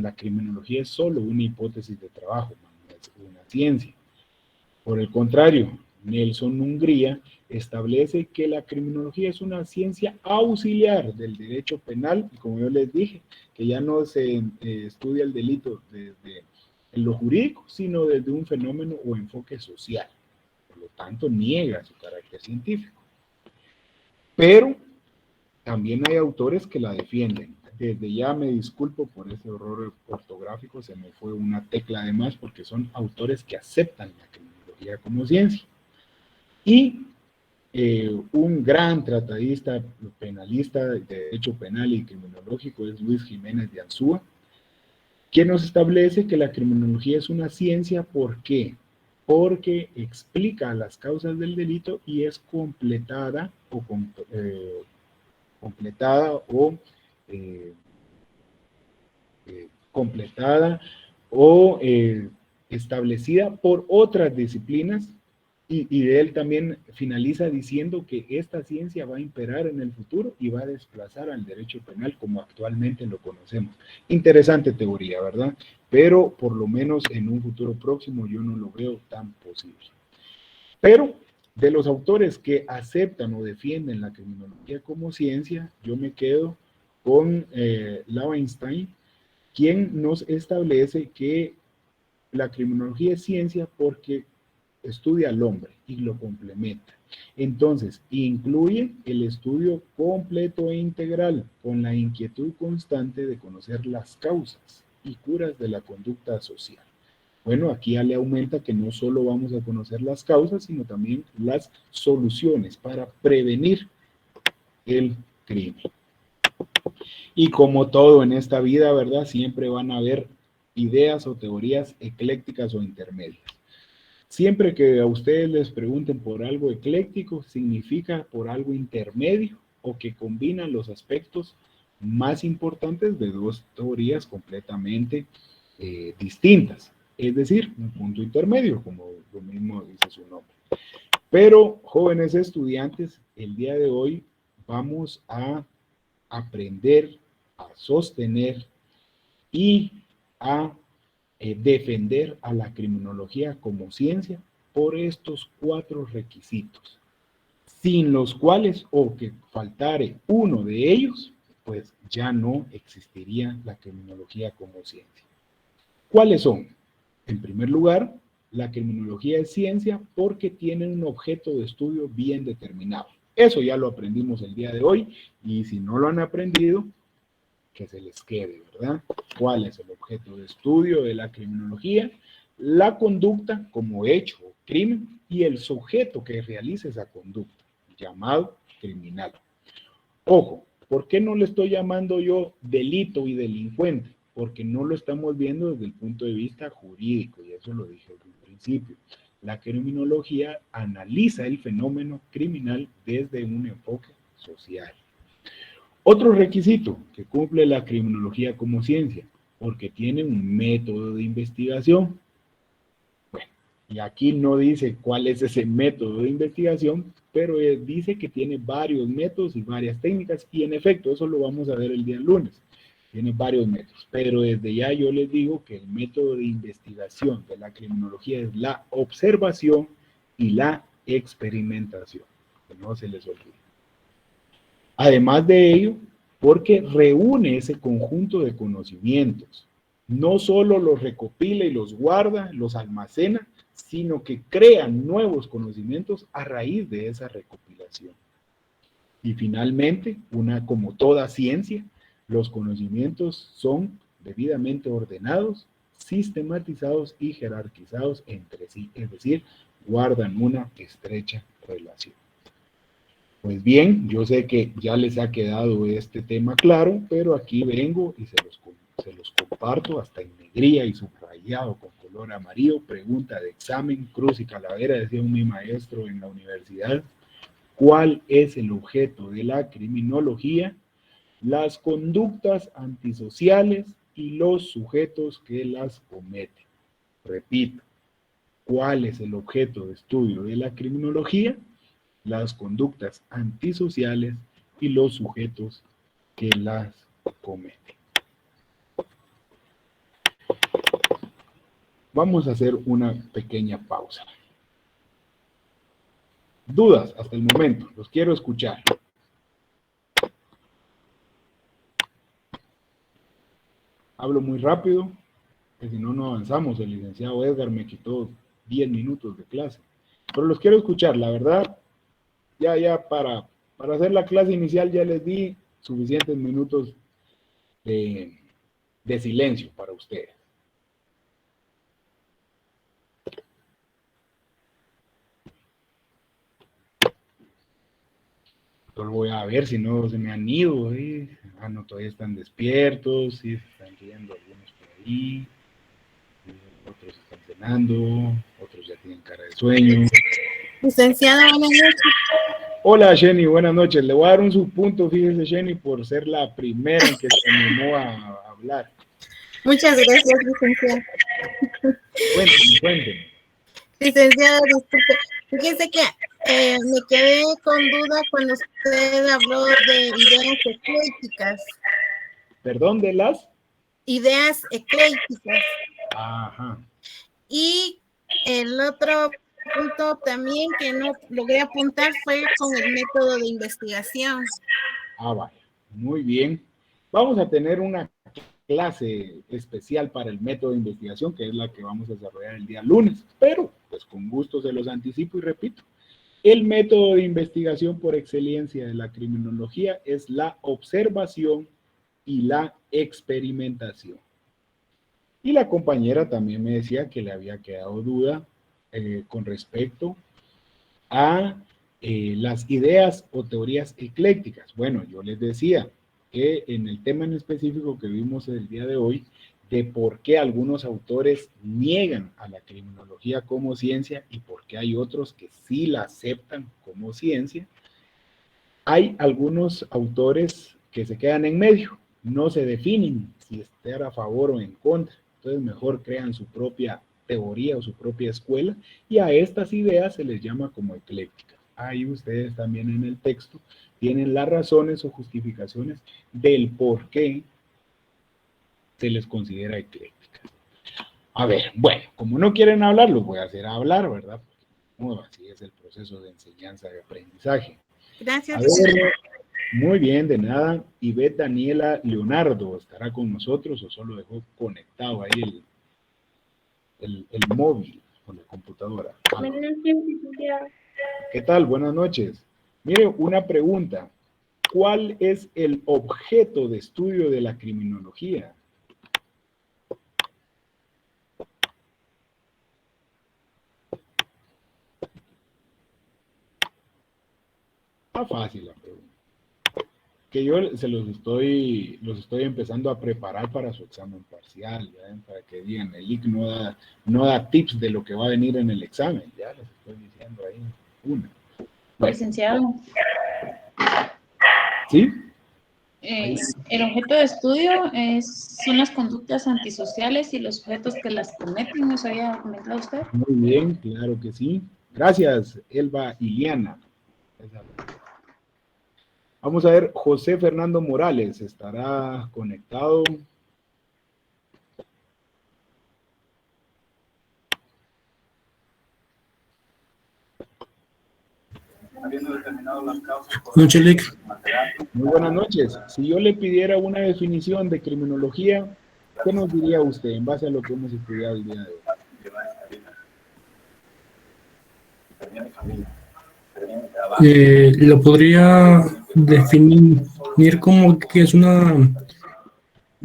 la criminología es solo una hipótesis de trabajo, no es una ciencia. Por el contrario, Nelson Hungría establece que la criminología es una ciencia auxiliar del derecho penal, y como yo les dije, que ya no se estudia el delito desde lo jurídico, sino desde un fenómeno o enfoque social. Por lo tanto, niega su carácter científico. Pero también hay autores que la defienden. Desde ya me disculpo por ese error ortográfico, se me fue una tecla de más, porque son autores que aceptan la criminología como ciencia. Y un gran tratadista penalista de derecho penal y criminológico es Luis Jiménez de Ansúa, quien nos establece que la criminología es una ciencia. ¿Por qué? Porque explica las causas del delito y es completada eh, completada o establecida por otras disciplinas, y de él también finaliza diciendo que esta ciencia va a imperar en el futuro y va a desplazar al derecho penal como actualmente lo conocemos. Interesante teoría, ¿verdad? Pero por lo menos en un futuro próximo yo no lo veo tan posible. Pero de los autores que aceptan o defienden la criminología como ciencia, yo me quedo con Loewenstein, quien nos establece que la criminología es ciencia porque estudia al hombre y lo complementa. Entonces, incluye el estudio completo e integral con la inquietud constante de conocer las causas y curas de la conducta social. Bueno, aquí ya le aumenta que no solo vamos a conocer las causas, sino también las soluciones para prevenir el crimen. Y como todo en esta vida, ¿verdad? Siempre van a haber ideas o teorías eclécticas o intermedias. Siempre que a ustedes les pregunten por algo ecléctico, significa por algo intermedio o que combina los aspectos más importantes de dos teorías completamente distintas. Es decir, un punto intermedio, como lo mismo dice su nombre. Pero, jóvenes estudiantes, el día de hoy vamos a aprender a sostener y a defender a la criminología como ciencia por estos 4 requisitos, sin los cuales, o que faltare uno de ellos, pues ya no existiría la criminología como ciencia. ¿Cuáles son? En primer lugar, la criminología es ciencia porque tiene un objeto de estudio bien determinado. Eso ya lo aprendimos el día de hoy, y si no lo han aprendido, que se les quede, ¿verdad? ¿Cuál es el objeto de estudio de la criminología? La conducta como hecho o crimen y el sujeto que realiza esa conducta, llamado criminal. Ojo, ¿por qué no le estoy llamando yo delito y delincuente? Porque no lo estamos viendo desde el punto de vista jurídico, y eso lo dije al principio. La criminología analiza el fenómeno criminal desde un enfoque social. Otro requisito que cumple la criminología como ciencia, porque tiene un método de investigación. Bueno, y aquí no dice cuál es ese método de investigación, pero dice que tiene varios métodos y varias técnicas, y en efecto, eso lo vamos a ver el día lunes. Tiene varios métodos, pero desde ya yo les digo que el método de investigación de la criminología es la observación y la experimentación. Que no se les olvide. Además de ello, porque reúne ese conjunto de conocimientos. No solo los recopila y los guarda, los almacena, sino que crea nuevos conocimientos a raíz de esa recopilación. Y finalmente, como toda ciencia, los conocimientos son debidamente ordenados, sistematizados y jerarquizados entre sí, es decir, guardan una estrecha relación. Pues bien, yo sé que ya les ha quedado este tema claro, pero aquí vengo y se los comparto hasta en negría y subrayado con color amarillo. Pregunta de examen, cruz y calavera, decía mi maestro en la universidad. ¿Cuál es el objeto de la criminología? Las conductas antisociales y los sujetos que las cometen. Repito, ¿cuál es el objeto de estudio de la criminología? Las conductas antisociales y los sujetos que las cometen. Vamos a hacer una pequeña pausa. Dudas hasta el momento, los quiero escuchar. Hablo muy rápido, que si no, no avanzamos. El licenciado Edgar me quitó 10 minutos de clase. Pero los quiero escuchar, la verdad, ya para hacer la clase inicial ya les di suficientes minutos de silencio para ustedes. Entonces voy a ver si no se me han ido. Ah, no, todavía están despiertos, sí, están riendo algunos por ahí. Otros están cenando, otros ya tienen cara de sueño. Licenciada, buenas noches. Hola, Jenny, buenas noches. Le voy a dar un subpunto, fíjese, Jenny, por ser la primera en que se animó a hablar. Muchas gracias, licenciada. Cuénteme. Licenciada, disculpe. Fíjese que me quedé con duda cuando usted habló de ideas eclécticas. ¿Perdón, de las? Ideas eclécticas. Ajá. Y el otro punto también que no logré apuntar fue con el método de investigación. Ah, vale. Muy bien. Vamos a tener una clase especial para el método de investigación, que es la que vamos a desarrollar el día lunes, pero pues con gusto se los anticipo y repito. El método de investigación por excelencia de la criminología es la observación y la experimentación. Y la compañera también me decía que le había quedado duda con respecto a las ideas o teorías eclécticas. Bueno, yo les decía que en el tema en específico que vimos el día de hoy, de por qué algunos autores niegan a la criminología como ciencia y por qué hay otros que sí la aceptan como ciencia, hay algunos autores que se quedan en medio, no se definen si estar a favor o en contra, entonces mejor crean su propia teoría o su propia escuela y a estas ideas se les llama como eclécticas. Ahí ustedes también en el texto tienen las razones o justificaciones del por qué se les considera eclécticas. A ver, bueno, como no quieren hablar, los voy a hacer hablar, ¿verdad? Bueno, así es el proceso de enseñanza y aprendizaje. Gracias. A ver, muy bien, de nada. Ivette Daniela Leonardo, ¿estará con nosotros o solo dejó conectado ahí el móvil con la computadora? ¿Qué tal? Buenas noches. Mire, una pregunta. ¿Cuál es el objeto de estudio de la criminología? Está fácil la pregunta. Que yo se los estoy empezando a preparar para su examen parcial, ¿ya? Para que digan, el IC no da tips de lo que va a venir en el examen, ya les estoy diciendo ahí una. Bueno. Licenciado. ¿Sí? El objeto de estudio son las conductas antisociales y los sujetos que las cometen, ¿nos había comentado usted? Muy bien, claro que sí. Gracias, Elba Iliana. Vamos a ver, José Fernando Morales, ¿estará conectado? Noche, Lick. Muy buenas noches. Si yo le pidiera una definición de criminología, ¿qué nos diría usted en base a lo que hemos estudiado el día de hoy? Lo podría definir como que es una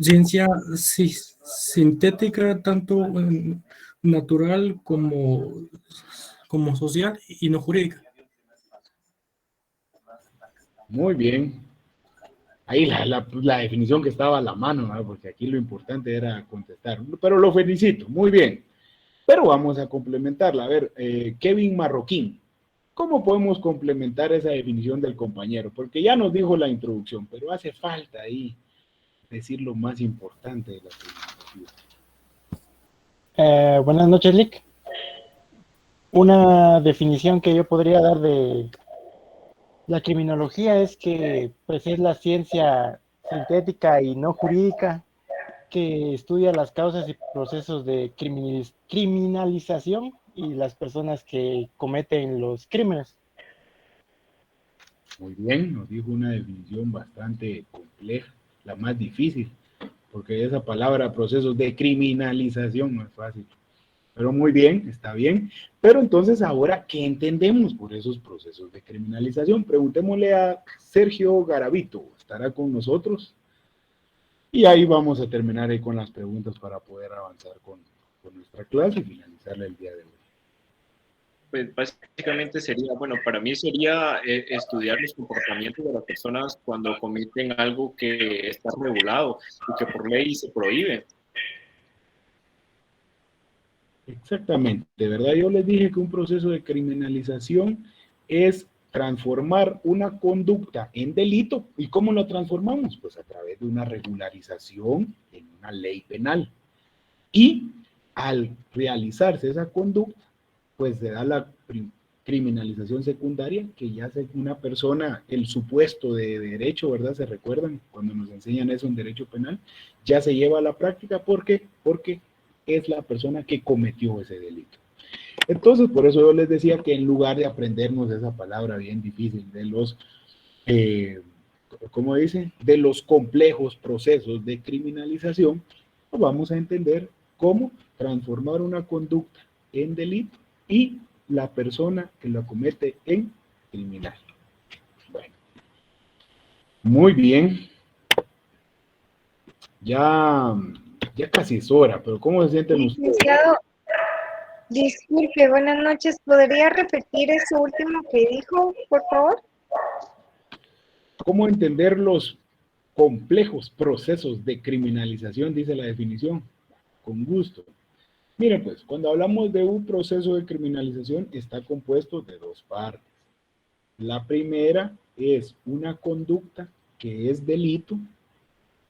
ciencia sintética, tanto natural como social y no jurídica. Muy bien. Ahí la definición que estaba a la mano, ¿no? Porque aquí lo importante era contestar. Pero lo felicito, muy bien. Pero vamos a complementarla. A ver, Kevin Marroquín, ¿cómo podemos complementar esa definición del compañero? Porque ya nos dijo la introducción, pero hace falta ahí decir lo más importante de la criminología. Buenas noches, Lick. Una definición que yo podría dar de la criminología es que pues, es la ciencia sintética y no jurídica que estudia las causas y procesos de criminalización y las personas que cometen los crímenes. Muy bien, nos dijo una definición bastante compleja, la más difícil, porque esa palabra procesos de criminalización no es fácil. Pero muy bien, está bien. Pero entonces ahora, ¿qué entendemos por esos procesos de criminalización? Preguntémosle a Sergio Garavito, ¿estará con nosotros? Y ahí vamos a terminar ahí con las preguntas para poder avanzar con nuestra clase y finalizarla el día de hoy. Pues básicamente sería, bueno, para mí sería estudiar los comportamientos de las personas cuando cometen algo que está regulado y que por ley se prohíbe. Exactamente, ¿verdad? Yo les dije que un proceso de criminalización es transformar una conducta en delito. ¿Y cómo lo transformamos? Pues a través de una regularización en una ley penal. Y al realizarse esa conducta, pues se da la criminalización secundaria, que ya es una persona, el supuesto de derecho, ¿verdad? ¿Se recuerdan cuando nos enseñan eso en derecho penal? Ya se lleva a la práctica, ¿por qué? Porque es la persona que cometió ese delito. Entonces, por eso yo les decía que en lugar de aprendernos esa palabra bien difícil de los, ¿cómo dice? De los complejos procesos de criminalización, pues vamos a entender cómo transformar una conducta en delito y la persona que la comete en criminal. Bueno, muy bien. Ya casi es hora, pero ¿cómo se sienten ustedes? Licenciado, disculpe, buenas noches. ¿Podría repetir eso último que dijo, por favor? ¿Cómo entender los complejos procesos de criminalización? Dice la definición. Con gusto. Miren, pues, cuando hablamos de un proceso de criminalización, está compuesto de dos partes. La primera es una conducta que es delito,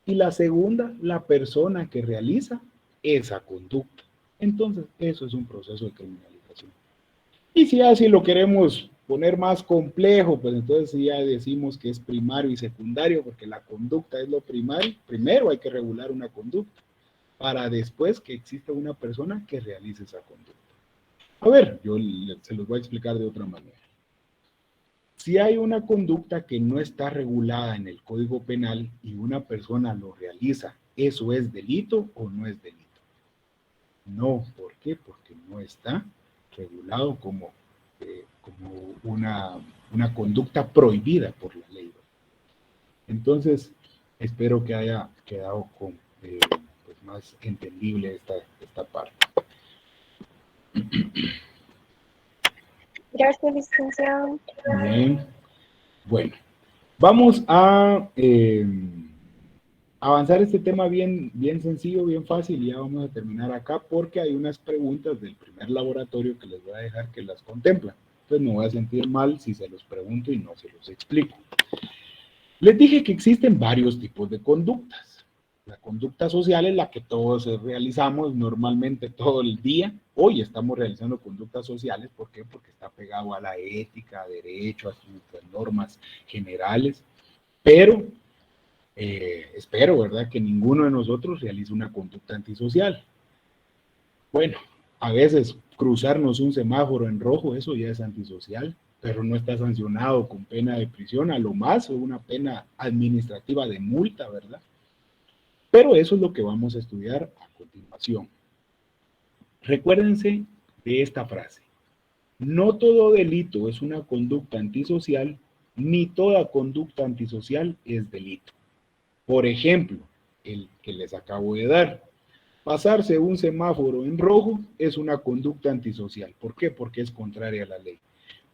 y la segunda, la persona que realiza esa conducta. Entonces, eso es un proceso de criminalización. Y si así lo queremos poner más complejo, pues entonces ya decimos que es primario y secundario, porque la conducta es lo primario. Primero hay que regular una conducta, para después que exista una persona que realice esa conducta. A ver, yo se los voy a explicar de otra manera. Si hay una conducta que no está regulada en el Código Penal y una persona lo realiza, ¿eso es delito o no es delito? No, ¿por qué? Porque no está regulado como una conducta prohibida por la ley. Entonces, espero que haya quedado pues más entendible esta parte. Gracias, licenciado. Bien. Bueno, vamos a avanzar este tema bien sencillo, bien fácil, y ya vamos a terminar acá porque hay unas preguntas del primer laboratorio que les voy a dejar que las contemplan. Entonces me voy a sentir mal si se los pregunto y no se los explico. Les dije que existen varios tipos de conductas. La conducta social es la que todos realizamos normalmente todo el día. Hoy estamos realizando conductas sociales. ¿Por qué? Porque está pegado a la ética, a derecho, a nuestras normas generales. Pero espero, ¿verdad?, que ninguno de nosotros realice una conducta antisocial. Bueno, a veces cruzarnos un semáforo en rojo, eso ya es antisocial. pero no está sancionado con pena de prisión, a lo más, o una pena administrativa de multa, ¿verdad? Pero eso es lo que vamos a estudiar a continuación. Recuérdense de esta frase. No todo delito es una conducta antisocial, ni toda conducta antisocial es delito. Por ejemplo, el que les acabo de dar. Pasarse un semáforo en rojo es una conducta antisocial. ¿Por qué? Porque es contraria a la ley.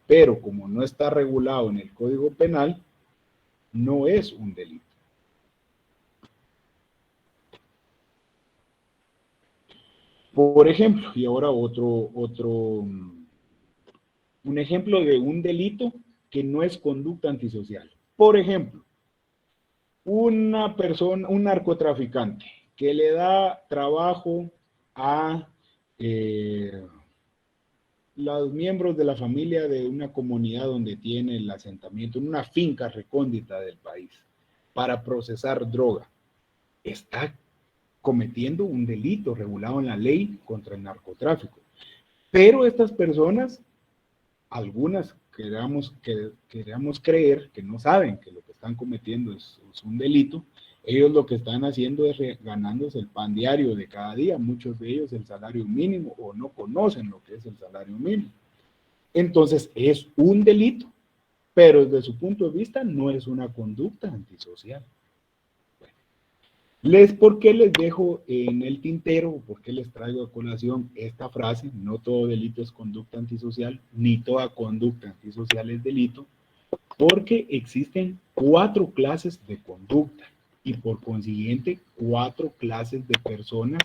Pero como no está regulado en el Código Penal, no es un delito. Por ejemplo, y ahora un ejemplo de un delito que no es conducta antisocial. Por ejemplo, una persona, un narcotraficante que le da trabajo a los miembros de la familia de una comunidad donde tiene el asentamiento, en una finca recóndita del país, para procesar droga, está cometiendo un delito regulado en la ley contra el narcotráfico. Pero estas personas, algunas queramos creer que no saben que lo que están cometiendo es un delito. Ellos lo que están haciendo es ganándose el pan diario de cada día, muchos de ellos el salario mínimo, o no conocen lo que es el salario mínimo. Entonces es un delito, pero desde su punto de vista no es una conducta antisocial. ¿Por qué les dejo en el tintero? ¿Por qué les traigo a colación esta frase? No todo delito es conducta antisocial, ni toda conducta antisocial es delito, porque existen 4 clases de conducta y por consiguiente 4 clases de personas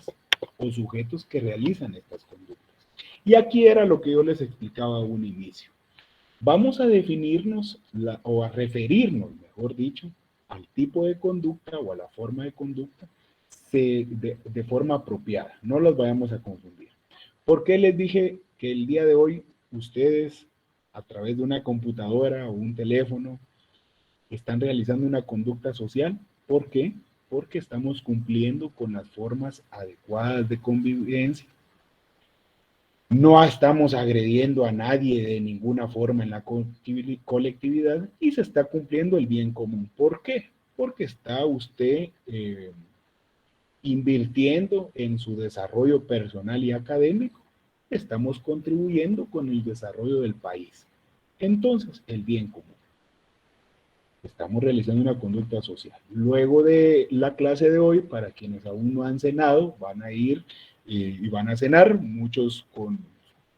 o sujetos que realizan estas conductas. Y aquí era lo que yo les explicaba a un inicio. Vamos a definirnos o a referirnos, mejor dicho, al tipo de conducta o a la forma de conducta de forma apropiada. No los vayamos a confundir. ¿Por qué les dije que el día de hoy ustedes, a través de una computadora o un teléfono, están realizando una conducta social? ¿Por qué? Porque estamos cumpliendo con las formas adecuadas de convivencia. No estamos agrediendo a nadie de ninguna forma en la colectividad y se está cumpliendo el bien común. ¿Por qué? Porque está usted invirtiendo en su desarrollo personal y académico. Estamos contribuyendo con el desarrollo del país. Entonces, el bien común. Estamos realizando una conducta social. Luego de la clase de hoy, para quienes aún no han cenado, van a ir y van a cenar, muchos con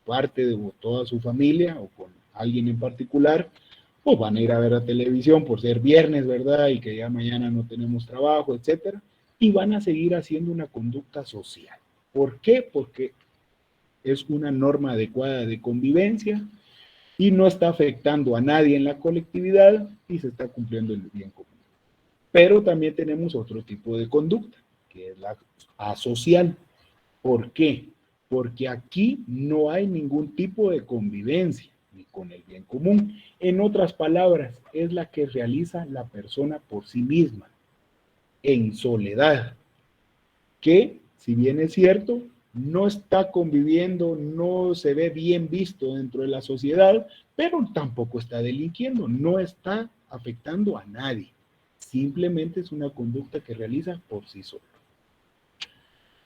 parte de toda su familia o con alguien en particular, o van a ir a ver la televisión por ser viernes, ¿verdad? Y que ya mañana no tenemos trabajo, etcétera, y van a seguir haciendo una conducta social. ¿Por qué? Porque es una norma adecuada de convivencia y no está afectando a nadie en la colectividad y se está cumpliendo el bien común. Pero también tenemos otro tipo de conducta, que es la asocial. ¿Por qué? Porque aquí no hay ningún tipo de convivencia ni con el bien común. En otras palabras, es la que realiza la persona por sí misma, en soledad, que, si bien es cierto, no está conviviendo, no se ve bien visto dentro de la sociedad, pero tampoco está delinquiendo, no está afectando a nadie. Simplemente es una conducta que realiza por sí solo.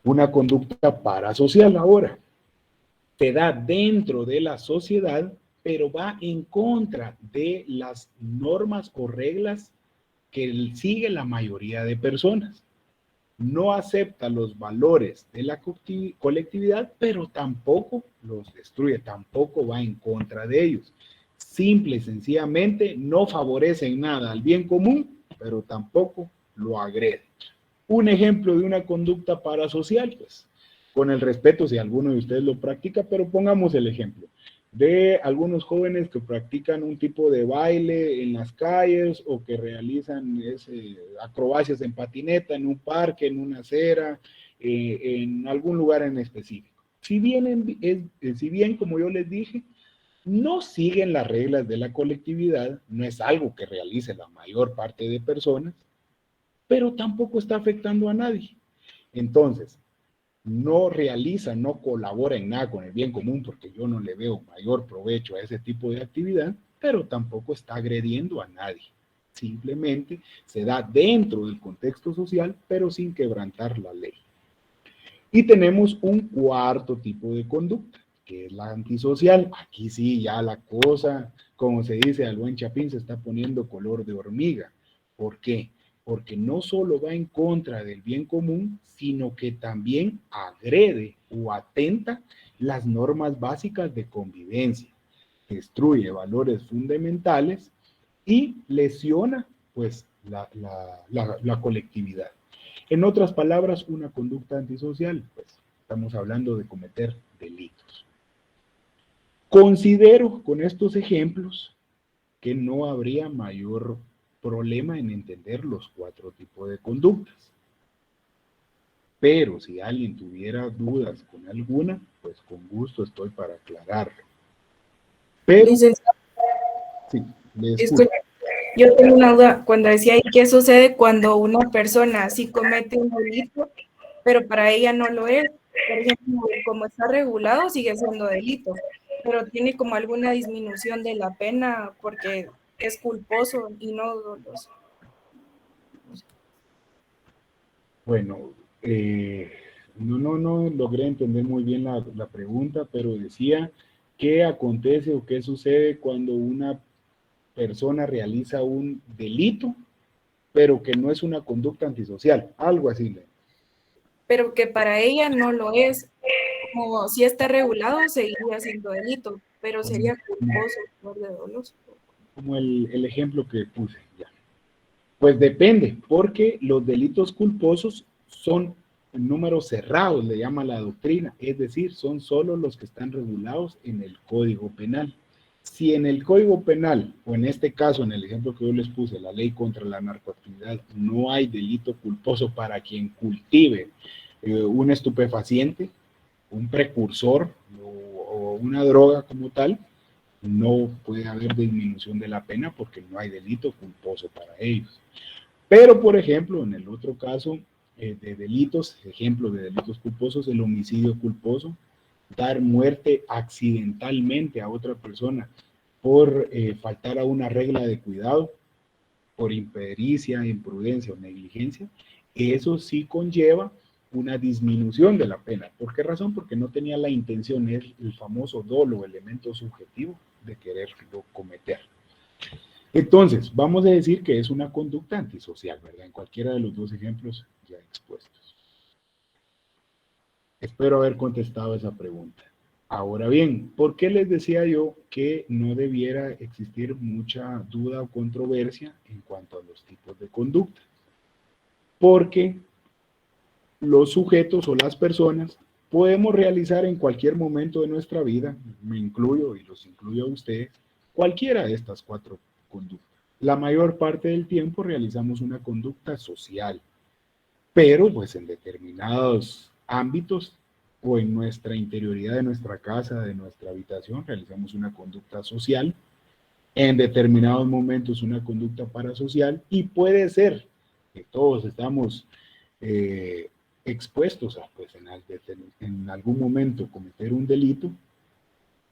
Una conducta parasocial ahora se da dentro de la sociedad, pero va en contra de las normas o reglas que sigue la mayoría de personas. No acepta los valores de la colectividad, pero tampoco los destruye, tampoco va en contra de ellos. Simple y sencillamente no favorecen nada al bien común, pero tampoco lo agreden. Un ejemplo de una conducta parasocial, pues, con el respeto si alguno de ustedes lo practica, pero pongamos el ejemplo de algunos jóvenes que practican un tipo de baile en las calles o que realizan acrobacias en patineta, en un parque, en una acera, en algún lugar en específico. Si bien, como yo les dije, no siguen las reglas de la colectividad, no es algo que realice la mayor parte de personas, pero tampoco está afectando a nadie. Entonces, no realiza, no colabora en nada con el bien común, porque yo no le veo mayor provecho a ese tipo de actividad, pero tampoco está agrediendo a nadie. Simplemente se da dentro del contexto social, pero sin quebrantar la ley. Y tenemos un cuarto tipo de conducta, que es la antisocial. Aquí sí, ya la cosa, como se dice al buen Chapín, se está poniendo color de hormiga. ¿Por qué? Porque no solo va en contra del bien común, sino que también agrede o atenta las normas básicas de convivencia, destruye valores fundamentales y lesiona pues la colectividad. En otras palabras, una conducta antisocial, pues estamos hablando de cometer delitos. Considero con estos ejemplos que no habría mayor problema en entender los 4 tipos de conductas. Pero si alguien tuviera dudas con alguna, pues con gusto estoy para aclararlo. Pero, Licenciado, sí, le escucho. disculpe, yo tengo una duda. Cuando decía ahí, ¿qué sucede cuando una persona sí comete un delito, pero para ella no lo es? Por ejemplo, como está regulado, sigue siendo delito, pero tiene como alguna disminución de la pena porque es culposo y no doloso. Bueno, no logré entender muy bien la pregunta, pero decía, ¿qué acontece o qué sucede cuando una persona realiza un delito, pero que no es una conducta antisocial? Algo así. Pero que para ella no lo es. Como si está regulado, seguiría siendo delito, pero sería culposo, no de doloso. Como el ejemplo que puse, ya. Pues depende, porque los delitos culposos son números cerrados, le llama la doctrina, es decir, son solo los que están regulados en el Código Penal. Si en el Código Penal, o en este caso, en el ejemplo que yo les puse, la ley contra la narcoactividad, no hay delito culposo para quien cultive un estupefaciente, un precursor o una droga como tal, no puede haber disminución de la pena porque no hay delito culposo para ellos. Pero, por ejemplo, en el otro caso de delitos, ejemplo de delitos culposos, el homicidio culposo, dar muerte accidentalmente a otra persona por faltar a una regla de cuidado, por impericia, imprudencia o negligencia, eso sí conlleva una disminución de la pena. ¿Por qué razón? Porque no tenía la intención, es el famoso dolo, elemento subjetivo de quererlo cometer. Entonces, vamos a decir que es una conducta antisocial, ¿verdad? En cualquiera de los 2 ejemplos ya expuestos. Espero haber contestado esa pregunta. Ahora bien, ¿por qué les decía yo que no debiera existir mucha duda o controversia en cuanto a los tipos de conducta? Porque los sujetos o las personas podemos realizar en cualquier momento de nuestra vida, me incluyo y los incluyo a ustedes, cualquiera de estas 4 conductas. La mayor parte del tiempo realizamos una conducta social, pero pues en determinados ámbitos o en nuestra interioridad de nuestra casa, de nuestra habitación, realizamos una conducta social, en determinados momentos una conducta parasocial, y puede ser que todos estamos expuestos a, pues, en algún momento cometer un delito,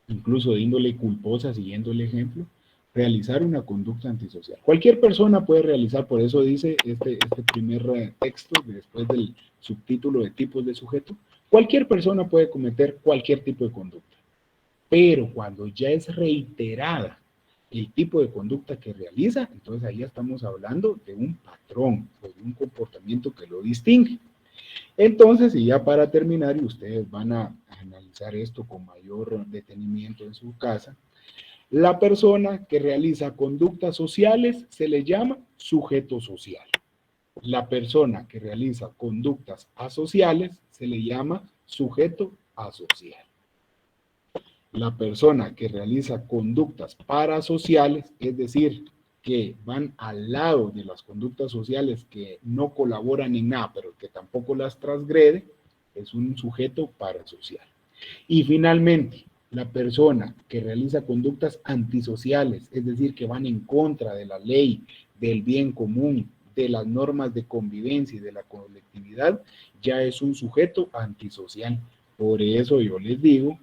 incluso de índole culposa, siguiendo el ejemplo, realizar una conducta antisocial. Cualquier persona puede realizar, por eso dice este primer texto, después del subtítulo de tipos de sujeto, cualquier persona puede cometer cualquier tipo de conducta. Pero cuando ya es reiterada el tipo de conducta que realiza, entonces ahí estamos hablando de un patrón, o de un comportamiento que lo distingue. Entonces, y ya para terminar, y ustedes van a analizar esto con mayor detenimiento en su casa, la persona que realiza conductas sociales se le llama sujeto social. La persona que realiza conductas asociales se le llama sujeto asocial. La persona que realiza conductas parasociales, es decir, que van al lado de las conductas sociales, que no colaboran en nada, pero que tampoco las transgrede, es un sujeto parasocial. Y finalmente, la persona que realiza conductas antisociales, es decir, que van en contra de la ley, del bien común, de las normas de convivencia y de la colectividad, ya es un sujeto antisocial. Por eso yo les digo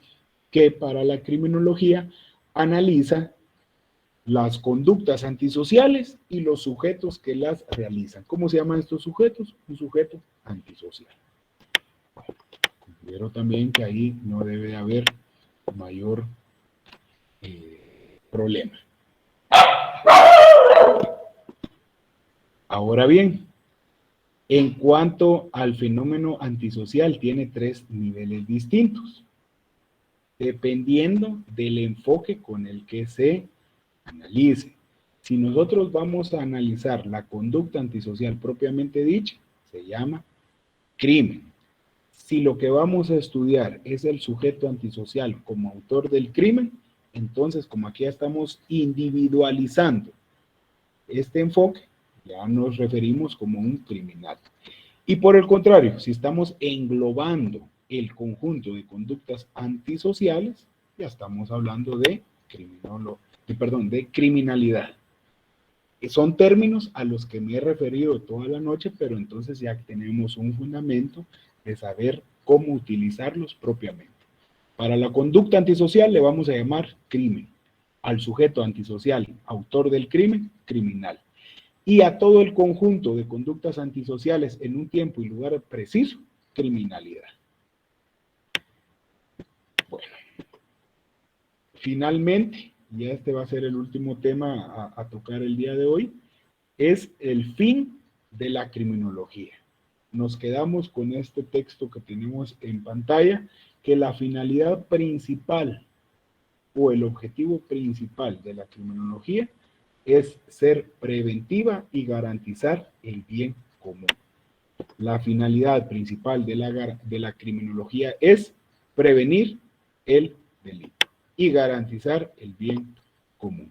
que para la criminología analiza las conductas antisociales y los sujetos que las realizan. ¿Cómo se llaman estos sujetos? Un sujeto antisocial. Considero también que ahí no debe haber mayor problema. Ahora bien, en cuanto al fenómeno antisocial, tiene 3 niveles distintos, dependiendo del enfoque con el que se analice. Si nosotros vamos a analizar la conducta antisocial propiamente dicha, se llama crimen. Si lo que vamos a estudiar es el sujeto antisocial como autor del crimen, entonces como aquí ya estamos individualizando este enfoque, ya nos referimos como un criminal. Y por el contrario, si estamos englobando el conjunto de conductas antisociales, ya estamos hablando de criminalidad. Son términos a los que me he referido toda la noche, pero entonces ya tenemos un fundamento de saber cómo utilizarlos propiamente. Para la conducta antisocial le vamos a llamar crimen. Al sujeto antisocial, autor del crimen, criminal. Y a todo el conjunto de conductas antisociales en un tiempo y lugar preciso, criminalidad. Bueno, finalmente, y este va a ser el último tema a tocar el día de hoy, es el fin de la criminología. Nos quedamos con este texto que tenemos en pantalla, que la finalidad principal o el objetivo principal de la criminología es ser preventiva y garantizar el bien común. La finalidad principal de la criminología es prevenir el delito y garantizar el bien común.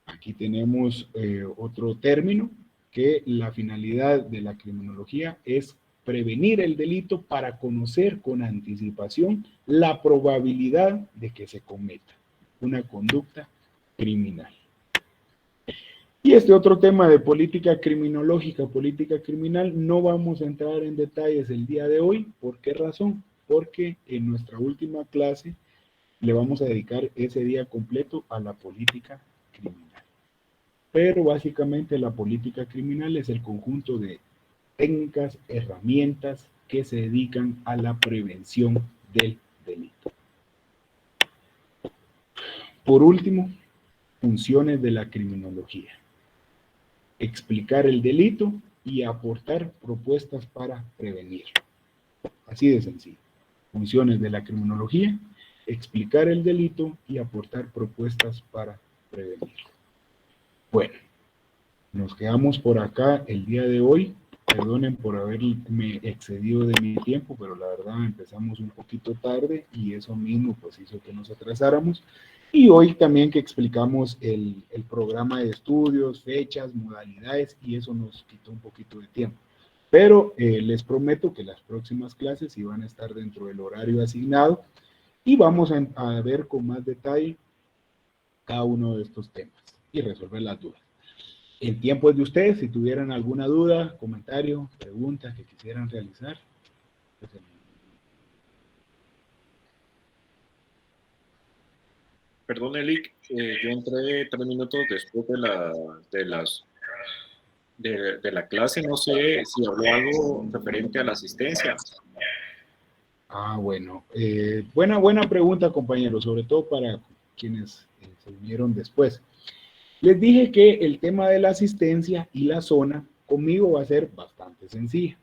Aquí tenemos otro término, que la finalidad de la criminología es prevenir el delito para conocer con anticipación la probabilidad de que se cometa una conducta criminal. Y este otro tema de política criminológica, política criminal, no vamos a entrar en detalles el día de hoy. ¿Por qué razón? Porque en nuestra última clase le vamos a dedicar ese día completo a la política criminal. Pero básicamente la política criminal es el conjunto de técnicas, herramientas que se dedican a la prevención del delito. Por último, funciones de la criminología. Explicar el delito y aportar propuestas para prevenirlo. Así de sencillo. Funciones de la criminología, explicar el delito y aportar propuestas para prevenirlo. Bueno, nos quedamos por acá el día de hoy. Perdonen por haberme excedido de mi tiempo, pero la verdad empezamos un poquito tarde y eso mismo pues hizo que nos atrasáramos. Y hoy también que explicamos el programa de estudios, fechas, modalidades, y eso nos quitó un poquito de tiempo. Pero les prometo que las próximas clases sí van a estar dentro del horario asignado y vamos a ver con más detalle cada uno de estos temas y resolver las dudas. El tiempo es de ustedes. Si tuvieran alguna duda, comentario, pregunta que quisieran realizar. Pues, Perdón, Elic, yo entré 3 minutos después de la clase. No sé si habló algo referente a la asistencia. Bueno. Buena pregunta, compañeros, sobre todo para quienes se unieron después. Les dije que el tema de la asistencia y la zona conmigo va a ser bastante sencilla.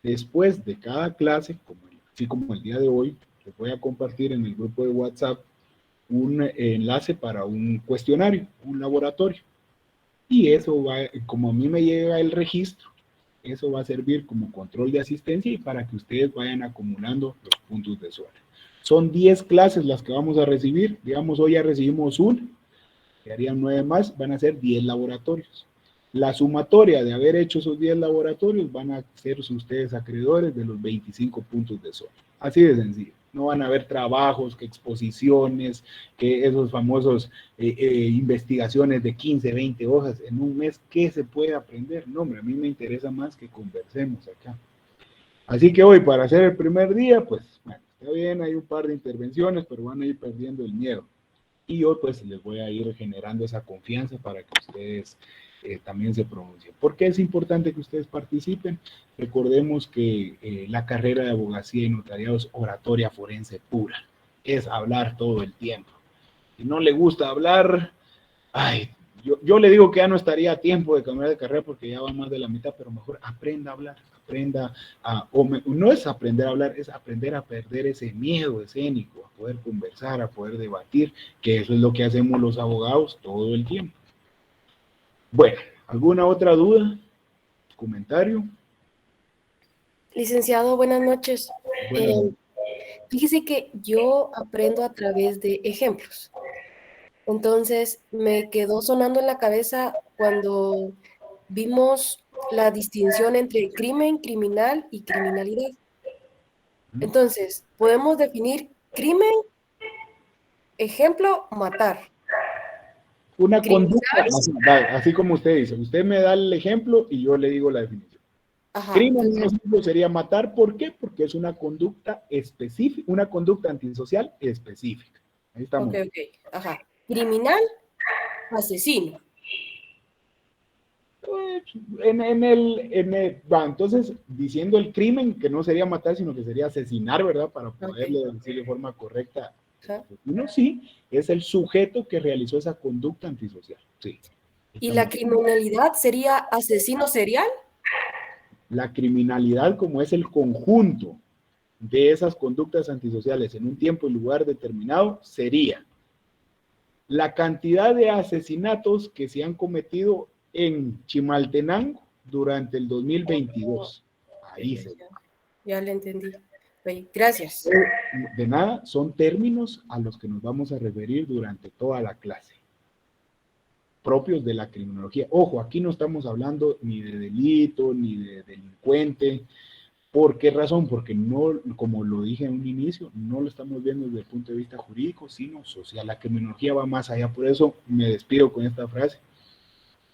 Después de cada clase, así como el día de hoy, les voy a compartir en el grupo de WhatsApp un enlace para un cuestionario, un laboratorio. Y eso va, como a mí me llega el registro, eso va a servir como control de asistencia y para que ustedes vayan acumulando los puntos de zona. Son 10 clases las que vamos a recibir. Digamos, hoy ya recibimos una. Quedarían 9 más, van a ser 10 laboratorios. La sumatoria de haber hecho esos 10 laboratorios van a ser ustedes acreedores de los 25 puntos de zona. Así de sencillo. No van a haber trabajos, que exposiciones, que esos famosos investigaciones de 15, 20 hojas en un mes. ¿Qué se puede aprender? No, hombre, a mí me interesa más que conversemos acá. Así que hoy, para hacer el primer día, pues, bueno, está bien, hay un par de intervenciones, pero van a ir perdiendo el miedo. Y yo, pues, les voy a ir generando esa confianza para que ustedes también se pronuncien. ¿Por qué es importante que ustedes participen? Recordemos que la carrera de abogacía y notariado es oratoria forense pura. Es hablar todo el tiempo. Si no le gusta hablar, ay, yo le digo que ya no estaría a tiempo de cambiar de carrera porque ya va más de la mitad, pero mejor aprenda a hablar, aprenda no es aprender a hablar, es aprender a perder ese miedo escénico, a poder conversar, a poder debatir, que eso es lo que hacemos los abogados todo el tiempo. Bueno, ¿alguna otra duda? ¿Comentario? Licenciado, buenas noches. Bueno, Fíjese que yo aprendo a través de ejemplos. Entonces, me quedó sonando en la cabeza cuando vimos la distinción entre crimen, criminal y criminalidad. Entonces, podemos definir crimen, ejemplo, matar. una Criminal. conducta, así como usted dice, usted me da el ejemplo y yo le digo la definición. Ajá. Crimen, un ejemplo sería matar, ¿por qué? Porque es una conducta específica, una conducta antisocial específica. Ahí estamos. Ok. Ajá. Criminal, asesino. Pues, entonces, diciendo el crimen, que no sería matar, sino que sería asesinar, ¿verdad? Para poderle decir de forma correcta. Uno sí, es el sujeto que realizó esa conducta antisocial. Sí. ¿Y la criminalidad sería asesino serial? La criminalidad, como es el conjunto de esas conductas antisociales en un tiempo y lugar determinado, sería la cantidad de asesinatos que se han cometido en Chimaltenango durante el 2022. Ahí se. Ya le entendí. Gracias. De nada, son términos a los que nos vamos a referir durante toda la clase, propios de la criminología. Ojo, aquí no estamos hablando ni de delito, ni de delincuente. ¿Por qué razón? Porque no, como lo dije en un inicio, no lo estamos viendo desde el punto de vista jurídico, sino social. La criminología va más allá, por eso me despido con esta frase.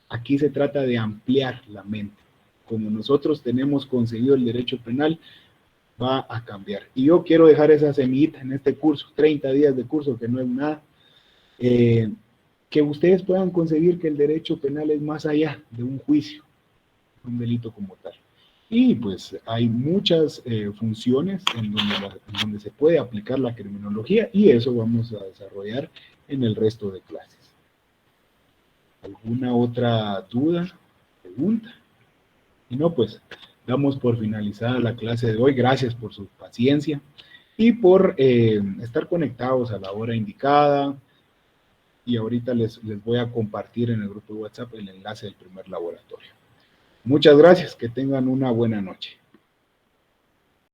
Aquí se trata de ampliar la mente. Como nosotros tenemos conseguido el derecho penal, va a cambiar. Y yo quiero dejar esa semillita en este curso, 30 días de curso, que no es nada, que ustedes puedan conseguir que el derecho penal es más allá de un juicio, un delito como tal. Y pues hay muchas funciones en donde se puede aplicar la criminología y eso vamos a desarrollar en el resto de clases. ¿Alguna otra duda, pregunta? Y no, pues damos por finalizada la clase de hoy. Gracias por su paciencia y por estar conectados a la hora indicada. Y ahorita les voy a compartir en el grupo de WhatsApp el enlace del primer laboratorio. Muchas gracias, que tengan una buena noche.